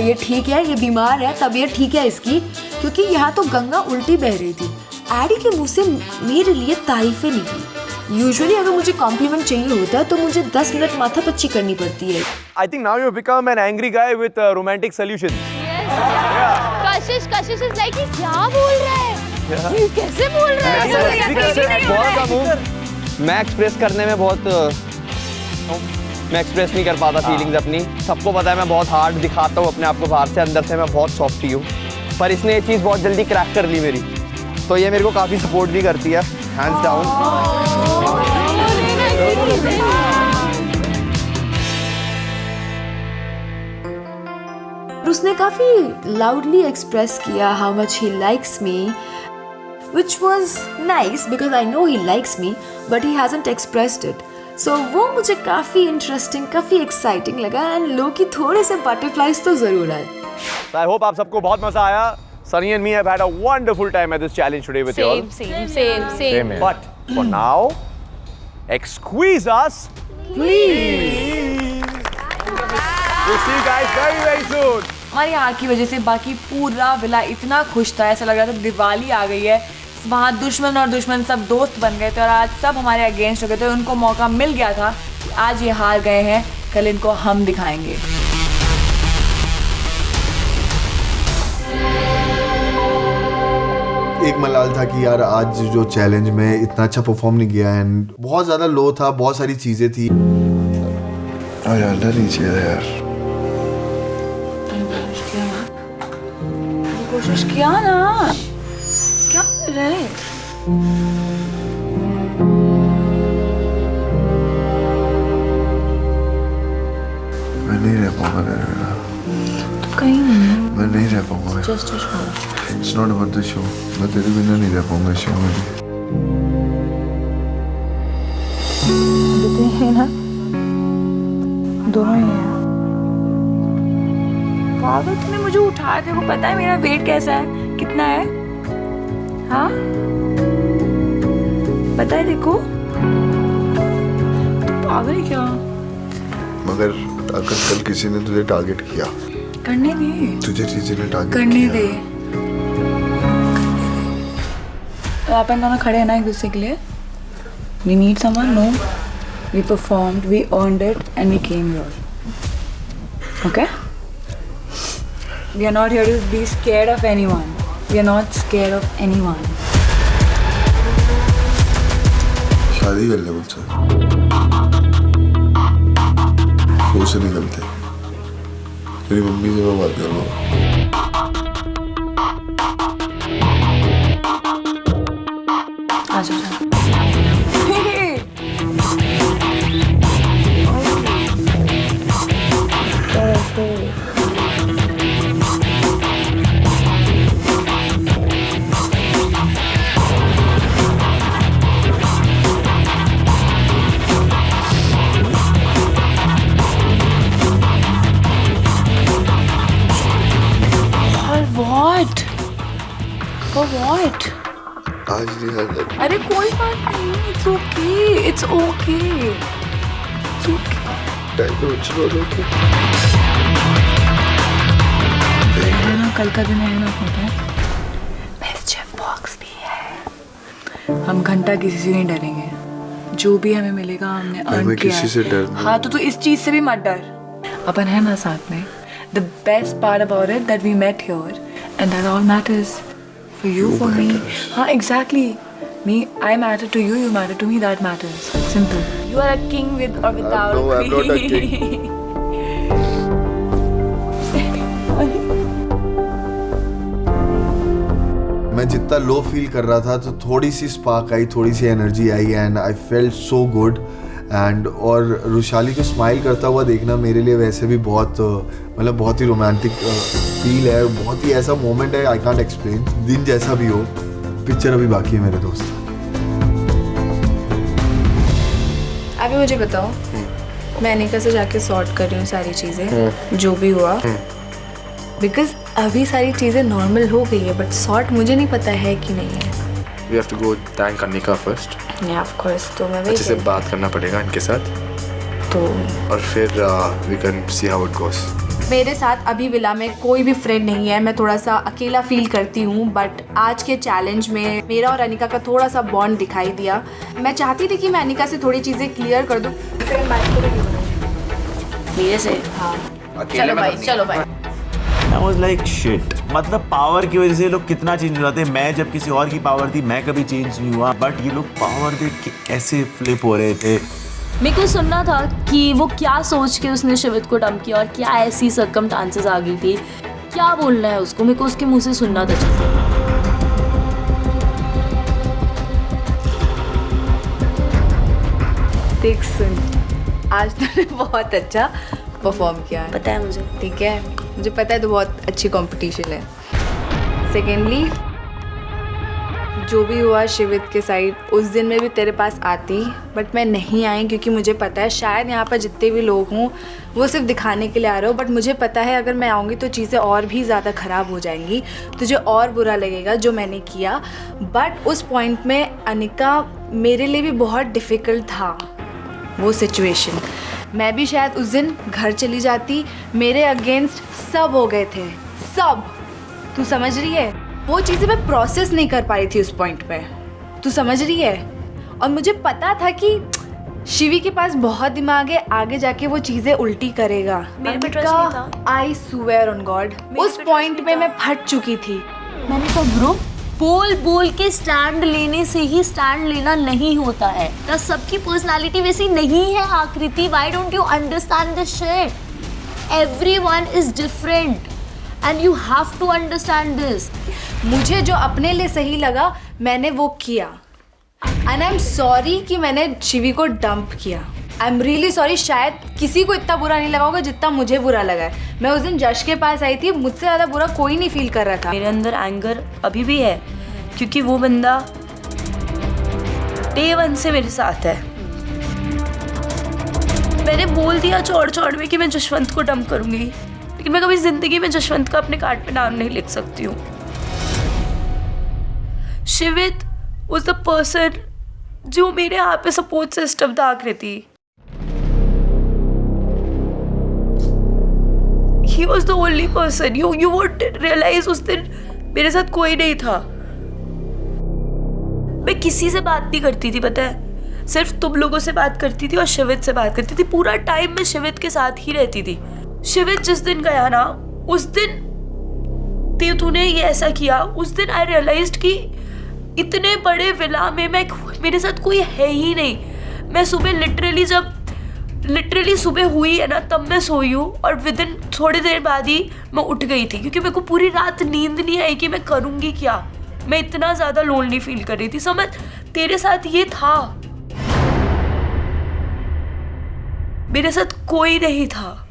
S10: ये ठीक है, ये बीमार है, तबीयत ठीक है इसकी, क्योंकि यहाँ तो गंगा उल्टी बह रही थी। एडी के मुंह से मेरे लिए तारीफें निकली। यूजुअली अगर मुझे कॉम्प्लीमेंट चाहिए होता है तो मुझे 10 मिनट माथापच्ची करनी पड़ती है।
S15: I think now you become an angry guy with romantic solutions.
S2: Kashish is like, क्या बोल रहा है, ये कैसे बोल रहा है।
S15: मैं एक्सप्रेस करने में बहुत मैं एक्सप्रेस नहीं कर पाता फीलिंग्स अपनी। सबको पता है मैं बहुत हार्ड दिखाता हूँ अपने आप को बाहर से, अंदर से मैं बहुत सॉफ्टी हूँ, पर इसने ये चीज़ बहुत जल्दी क्रैक कर ली मेरी, तो ये मेरे को काफ़ी सपोर्ट भी करती है, हैंड्स डाउन।
S10: उसने काफ़ी लाउडली एक्सप्रेस किया how much he likes me, which was nice because I know he likes me, but he hasn't expressed it. So वो मुझे काफ़ी इंटरेस्टिंग, काफ़ी एक्साइटिंग लगा, एंड लोग की थोड़े से बटरफ्लाइज तो ज़रूर आए।
S15: So I hope आप सबको बहुत मजा आया। Sunny and me have had a wonderful time at this challenge today with you all.
S2: Same.
S15: But for now, excuse us, please. We'll see you guys very, very soon.
S16: हमारी यहाँ की वजह से बाकी पूरा विला इतना खुश था, ऐसा लग रहा था दिवाली आ गई है। वहाँ दुश्मन और दुश्मन सब दोस्त बन गए थे और आज सब हमारे अगेंस्ट हो गए थे। उनको मौका मिल गया था, आज ये हार गए हैं, कल इनको हम दिखाएंगे।
S13: एक मलाल था कि यार आज जो चैलेंज में इतना अच्छा परफॉर्म नहीं किया, एंड बहुत ज़्यादा लो था, बहुत सारी चीज़ें थी। यार डर नहीं चाहिए यार।
S16: कोशिश किया ना, क्या कर रहे हैं?
S13: मैं नहीं रह पाऊंगा,
S16: तो कहीं
S13: मैं नहीं रह पाऊंगा।
S16: Just a show.
S13: It's not about the show. मैं तेरे बिना नहीं रह पाऊंगा शो में भी।
S16: हैं ना, दोनों ही हैं। पागल, तूने मुझे उठाया, तेरे को पता है मेरा वेट कैसा है, कितना है? हाँ, पता है देखो, तू पागल है क्या?
S13: मगर अगर कल किसी ने तुझे टारगेट किया,
S16: करने दे,
S13: तुझे किसी ने टारगेट
S16: करने
S13: किया,
S16: दे। तो अपन दोनों खड़े हैं ना एक दूसरे के लिए। We need someone, no? We performed, we earned it, and we came here. Okay? We are not here to be scared of anyone. We are not scared of anyone.
S13: शादी कर ले मुझसे, शो से निकलते, तेरी मम्मी से मैं बात कर लूँगा।
S16: आजा आजा। For what?
S13: आज नहीं हालत।
S16: अरे कोई बात नहीं, it's okay, it's okay, it's okay.
S13: Time पे बच्चे बोल रहे थे।
S16: है ना, कल का दिन है ना, पता है? मिसचिफ बॉक्स भी है। हम घंटा किसी से नहीं डरेंगे, जो भी हमें मिलेगा हमने अर्न किया।
S13: किसी से डर नहीं।
S16: हाँ तो इस चीज से भी मत डर। अपन है ना साथ में, The best part about it that we met here, and that all matters for you, for me. हाँ, exactly. Me, I matter to you. You matter to me. That matters. Simple. You are a king with or without
S13: No, I'm not a
S16: queen.
S13: मैं जितना low feel कर रहा था तो थोड़ी सी spark आई, थोड़ी सी एनर्जी आई and I felt so good and और रुशाली को स्माइल करता हुआ देखना मेरे लिए वैसे भी बहुत मतलब बहुत ही रोमांटिक फील है, बहुत ही ऐसा मोमेंट है आई कांट एक्सप्लेन। दिन जैसा भी हो, पिक्चर अभी बाकी है मेरे दोस्त।
S8: अभी मुझे बताओ, मैं अनिका से जाके सॉर्ट कर रही हूँ सारी चीज़ें जो भी हुआ, बिकॉज अभी सारी चीज़ें नॉर्मल हो गई है, बट सॉर्ट मुझे नहीं पता है कि नहीं है।
S7: We have to go thank Anika first.
S8: Yeah, of course. तो मैं वही
S7: अच्छे से बात करना पड़ेगा इनके साथ,
S8: तो
S7: और फिर we can see how it goes.
S8: मेरे साथ अभी विला में कोई भी फ्रेंड नहीं है, मैं थोड़ा सा अकेला फील करती हूँ, बट आज के चैलेंज में मेरा और अनिका का थोड़ा सा बॉन्ड दिखाई दिया। मैं चाहती थी कि मैं अनिका से थोड़ी चीज़ें क्लियर कर दूँ।
S1: मेरे से? हाँ। चलो भाई, चलो भाई।
S4: I was like shit. मतलब पावर की वजह से लोग कितना चेंज हो जाते हैं। मैं जब किसी और की पावर थी मैं कभी चेंज नहीं हुआ, बट ये लोग पावर देख के कैसे फ्लिप हो रहे थे।
S1: मेरे को सुनना था कि वो क्या सोच के उसने शिवित को डंप किया और क्या ऐसी सर्कमस्टांसेस आ गई थी, क्या बोलना है उसको, मेरे को उसके मुंह से सुनना था।
S8: देख सुन, आज तूने बहुत अच्छा परफॉर्म किया है,
S1: पता है मुझे।
S8: ठीक है, मुझे पता है तो बहुत अच्छी कंपटीशन है। सेकेंडली, जो भी हुआ शिवित के साइड, उस दिन मैं भी तेरे पास आती, बट मैं नहीं आई क्योंकि मुझे पता है शायद यहाँ पर जितने भी लोग हों वो सिर्फ दिखाने के लिए आ रहे हो, बट मुझे पता है अगर मैं आऊँगी तो चीज़ें और भी ज़्यादा ख़राब हो जाएंगी, तुझे और बुरा लगेगा जो मैंने किया। बट उस पॉइंट में अनिका मेरे लिए भी बहुत डिफ़िकल्ट था वो सिचुएशन। मैं भी शायद उस दिन घर चली जाती, मेरे अगेंस्ट सब हो गए थे, सब, तू समझ रही है? वो चीज़ें मैं प्रोसेस नहीं कर पा रही थी उस पॉइंट पे, तू समझ रही है? और मुझे पता था कि शिवी के पास बहुत दिमाग है, आगे जाके वो चीज़ें उल्टी करेगा।
S1: मेरे पे ट्रस्ट नहीं था।
S8: आई स्वेयर ऑन गॉड, उस पॉइंट पे मैं फट चुकी थी।
S1: मैंने कहा ब्रो, बोल बोल के स्टैंड लेने से ही स्टैंड लेना नहीं होता है। तो सबकी पर्सनालिटी वैसी नहीं है Aakriti. Why don't you understand this shit? Everyone is different and you have to understand this.
S8: मुझे जो अपने लिए सही लगा मैंने वो किया, एंड आई एम सॉरी कि मैंने शिवी को डंप किया। I am really sorry. शायद किसी को इतना बुरा नहीं लगा होगा जितना मुझे बुरा लगा है। मैं उस दिन जश के पास आई थी, मुझसे ज़्यादा बुरा कोई नहीं फील कर रहा था।
S1: मेरे अंदर एंगर अभी भी है क्योंकि वो बंदा डे वन से मेरे साथ है। मैंने बोल दिया चौड़ चौड़ में कि मैं जशवंत को डंप करूंगी, लेकिन मैं कभी जिंदगी में जशवंत का अपने कार्ड पे नाम नहीं लिख सकती हूँ। शिवित was the person जो मेरे यहाँ पे सपोर्ट सिस्टम था आकृति। He was the only person. You would realize उस दिन मेरे साथ कोई नहीं था। मैं किसी से बात नहीं करती थी, पता है, सिर्फ तुम लोगों से बात करती थी और शिवित से बात करती थी। पूरा टाइम मैं शिवित के साथ ही रहती थी। शिवित जिस दिन गया ना, उस दिन तूने ये ऐसा किया, उस दिन आई रियलाइज्ड कि इतने बड़े विला में मेरे साथ कोई है ही नहीं। मैं सुबह लिटरली सुबह हुई है ना, तब मैं सोई हूँ और विदिन थोड़ी देर बाद ही मैं उठ गई थी क्योंकि मेरे को पूरी रात नींद नहीं आई कि मैं करूँगी क्या। मैं इतना ज़्यादा लोनली फील कर रही थी। समझ, तेरे साथ ये था, मेरे साथ कोई नहीं था।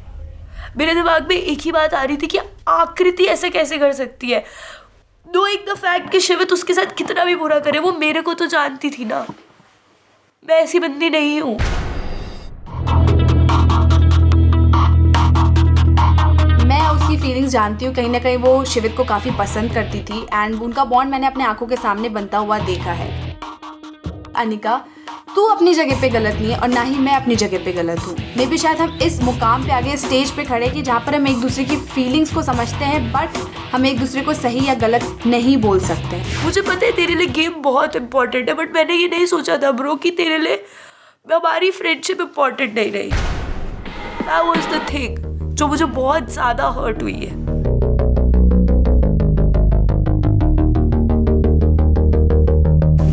S1: मेरे दिमाग में एक ही बात आ रही थी कि आकृति ऐसे कैसे कर सकती है। Knowing the fact कि शिवित उसके साथ कितना भी बुरा करे, वो मेरे को तो जानती थी ना, मैं ऐसी बंदी नहीं हूँ।
S8: मैं उसकी फीलिंग्स जानती हूँ, कहीं ना कहीं वो शिवित को काफ़ी पसंद करती थी एंड उनका बॉन्ड मैंने अपने आंखों के सामने बनता हुआ देखा है। अनिका, तू अपनी जगह पे गलत नहीं है और ना ही मैं अपनी जगह पे गलत हूँ। मे बी शायद हम इस मुकाम पे आगे स्टेज पे खड़े कि जहाँ पर हम एक दूसरे की फीलिंग्स को समझते हैं, बट हम एक दूसरे को सही या गलत नहीं बोल सकते।
S1: मुझे पता है तेरे लिए गेम बहुत इंपॉर्टेंट है, बट मैंने ये नहीं सोचा था ब्रो कि तेरे लिए हमारी फ्रेंडशिप इंपॉर्टेंट नहीं रही। That was the thing।
S20: जो मुझे बहुत ज़्यादा हर्ट हुई है।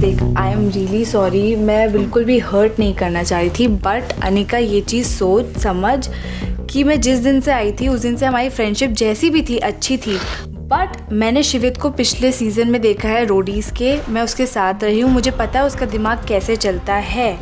S8: देख, आई एम रियली सॉरी, मैं बिल्कुल भी हर्ट नहीं करना चाह रही थी, बट अनिका ये चीज़ सोच समझ कि मैं जिस दिन से आई थी उस दिन से हमारी फ्रेंडशिप जैसी भी थी अच्छी थी, बट मैंने शिवित को पिछले सीज़न में देखा है रोडीज़ के, मैं उसके साथ रही हूँ, मुझे पता है उसका दिमाग कैसे चलता है,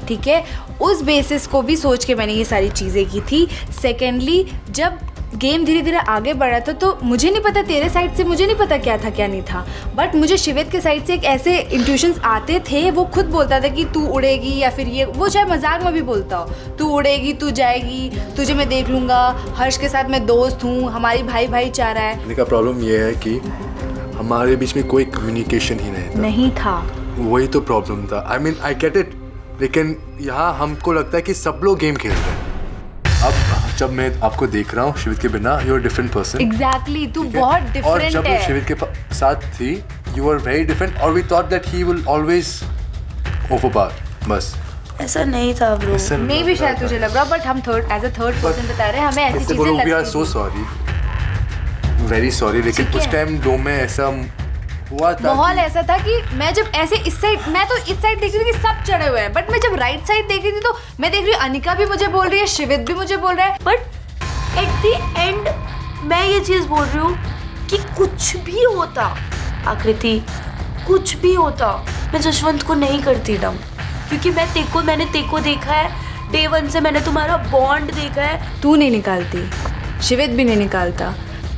S8: ठीक है। उस बेसिस को भी सोच के मैंने ये सारी चीज़ें की थी। सेकेंडली, जब गेम धीरे धीरे आगे बढ़ रहा था तो मुझे नहीं पता, तेरे साइड से मुझे नहीं पता क्या था क्या नहीं था, बट मुझे शिवित के साइड से एक ऐसे इंट्यूशंस आते थे, वो खुद बोलता था कि तू उड़ेगी, या फिर ये वो चाहे मजाक में भी बोलता हो, तू उड़ेगी, तू जाएगी, तुझे मैं देख लूँगा, हर्ष के साथ मैं दोस्त हूँ, हमारी भाई भाईचारा है।
S9: इनका प्रॉब्लम ये है कि हमारे बीच में कोई कम्युनिकेशन ही
S8: नहीं था।
S9: वही तो प्रॉब्लम था। I mean I get it, लेकिन यहाँ हमको लगता है कि सब लोग गेम खेल रहे हैं। अब जब मैं आपको देख रहा हूँ शिवित के बिना, you are different person.
S8: Exactly, तू बहुत डिफरेंट है।
S9: और जब वो शिवित के साथ थी, यू आर वेरी डिफरेंट, और we thought that he will always overpower, बस
S20: ऐसा नहीं था ब्रो।
S8: मैं भी शायद तुझे लग रहा, बट हम एज अ थर्ड पर्सन बता रहे हैं, हमें ऐसी चीजें लगती हैं।
S9: We are so sorry, very sorry, लेकिन उस टाइम दो में ऐसा हुआ था,
S8: माहौल ऐसा था कि मैं जब ऐसे इस साइड, मैं तो इस साइड देख रही थी कि सब चढ़े हुए हैं, बट मैं जब राइट साइड देख रही थी तो मैं देख रही हूँ अनिका भी मुझे बोल रही है, शिवित भी मुझे बोल रहा है,
S20: बट एट द एंड मैं ये चीज़ बोल रही हूँ कि कुछ भी होता आकृति, कुछ भी होता, मैं जशवंत को नहीं करती डम, क्योंकि मैंने तेको देखा है, डे 1 से मैंने तुम्हारा बॉन्ड देखा है।
S8: तू नहीं निकालती, शिवित भी नहीं निकालता,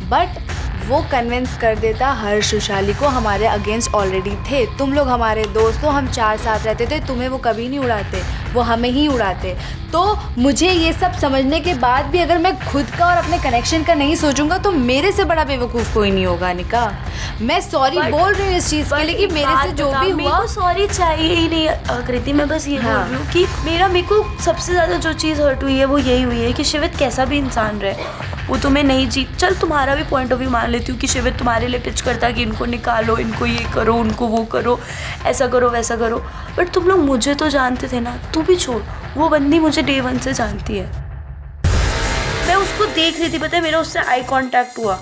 S8: बट वो कन्विंस कर देता हर्ष उशाली को, हमारे अगेंस्ट ऑलरेडी थे, तुम लोग हमारे दोस्त हो, हम 4 साथ रहते थे, तुम्हें वो कभी नहीं उड़ाते, वो हमें ही उड़ाते। तो मुझे ये सब समझने के बाद भी अगर मैं खुद का और अपने कनेक्शन का नहीं सोचूंगा तो मेरे से बड़ा बेवकूफ़ कोई नहीं होगा अनिका। मैं सॉरी बोल रही हूँ इस चीज़ के लिए कि मेरे से जो भी हुआ,
S20: सॉरी चाहिए ही नहीं आकृति, मैं बस ये बोल रही हूँ कि मेरे को सबसे ज़्यादा जो चीज़ हर्ट हुई है वो यही हुई है कि शिवित कैसा भी इंसान रहे, वो तुम्हें नहीं जीत, चल तुम्हारा भी पॉइंट ऑफ व्यू मान लेती हूँ कि शिवित तुम्हारे लिए पिच करता कि इनको निकालो, इनको ये करो, उनको वो करो, ऐसा करो वैसा करो, बट तुम लोग मुझे तो जानते थे ना, तू भी छोड़, वो बंदी मुझे डे 1 से जानती है, मैं उसको देख रही थी, पता है मेरा उससे आई कांटेक्ट हुआ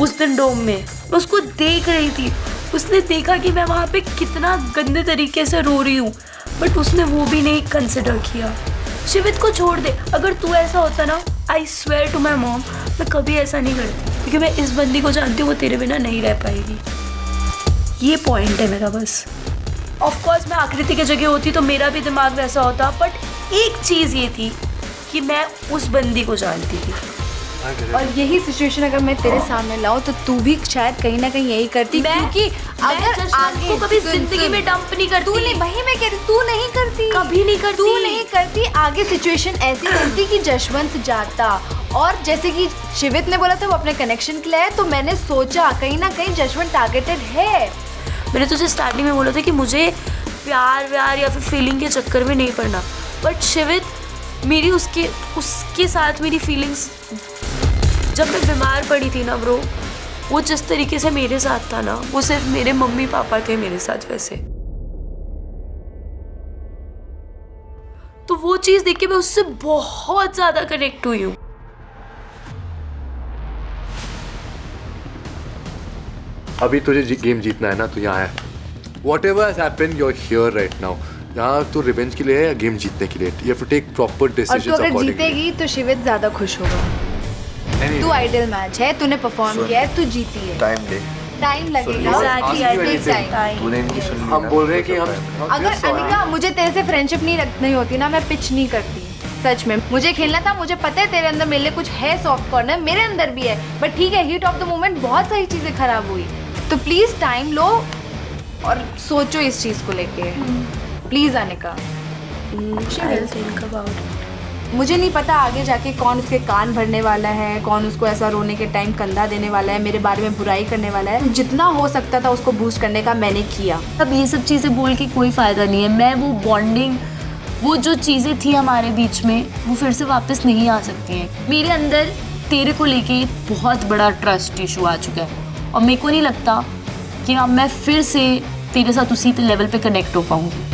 S20: उस दिन डोम में, मैं उसको देख रही थी, उसने देखा कि मैं वहाँ पे कितना गंदे तरीके से रो रही हूँ, बट उसने वो भी नहीं कंसिडर किया। शिवित को छोड़ दे, अगर तू ऐसा होता ना, I swear to my mom, मैं कभी ऐसा नहीं करती, क्योंकि मैं इस बंदी को जानती हूँ, वो तेरे बिना नहीं रह पाएगी, ये पॉइंट है मेरा बस। ऑफ कोर्स मैं आकृति की जगह होती तो मेरा भी दिमाग वैसा होता, बट एक चीज़ ये थी कि मैं उस बंदी को जानती थी,
S8: और यही सिचुएशन अगर मैं तेरे सामने लाऊं तो तू भी शायद कहीं ना कहीं यही करती, क्योंकि अगर आगे
S20: को कभी जिंदगी में डंप नहीं करती,
S8: तू नहीं, वही मैं कह रही, तू नहीं करती,
S20: कभी नहीं करती,
S8: तू नहीं करती, आगे सिचुएशन ऐसी बनती कि जशवंत जाता, और जैसे कि शिवित ने बोला था वो अपने कनेक्शन के लिए है, तो मैंने सोचा कहीं ना कहीं जशवंत टारगेटेड है।
S20: मैंने तुझे स्टार्टिंग में बोला था कि मुझे प्यार व्यार या फिर फीलिंग के चक्कर में नहीं पड़ना, बट शिवित मेरी उसके साथ मेरी फीलिंग्स, जब मैं बीमार पड़ी थी ना ब्रो, वो जिस तरीके से मेरे साथ था ना, वो सिर्फ मेरे मम्मी पापा थे मेरे साथ वैसे, तो वो चीज़ देख के मैं उससे बहुत ज़्यादा कनेक्ट हुई हूँ।
S9: अभी तुझे गेम जीतना है ना, तो यहाँ है, whatever has happened, you're here right now. यहाँ तो रिवेंज के लिए है या गेम जीतने के लिए? You have to take proper decisions
S8: और तो अगर
S9: accordingly.
S8: जीतेगी तो शिवित ज्यादा खुश होगा। तू आइडल मैच है, तूने परफॉर्म किया है, तू जीती है। टाइम लगेगा,
S9: हम बोल रहे हैं कि हम
S8: अगर अनिका मुझे तेरे से फ्रेंडशिप नहीं होती ना, मैं पिच नहीं करती, सच में मुझे खेलना था, मुझे पता है तेरे अंदर मेरे लिए कुछ है, सॉफ्ट कॉर्नर मेरे अंदर भी है, बट ठीक है, हीट ऑफ द मोमेंट बहुत सारी चीज़ें खराब हुई, तो प्लीज़ टाइम लो और सोचो इस चीज़ को लेके, प्लीज़ अनिका। मुझे नहीं पता आगे जाके कौन उसके कान भरने वाला है, कौन उसको ऐसा रोने के टाइम कंधा देने वाला है, मेरे बारे में बुराई करने वाला है, जितना हो सकता था उसको बूस्ट करने का मैंने किया।
S1: अब ये सब चीज़ें बोल के कोई फ़ायदा नहीं है, मैं वो बॉन्डिंग, वो जो चीज़ें थी हमारे बीच में, वो फिर से वापस नहीं आ सकती हैं। मेरे अंदर तेरे को लेके बहुत बड़ा ट्रस्ट इशू आ चुका है, और मेरे को नहीं लगता कि अब मैं फिर से तेरे साथ उसी लेवल पे कनेक्ट हो पाऊँगी।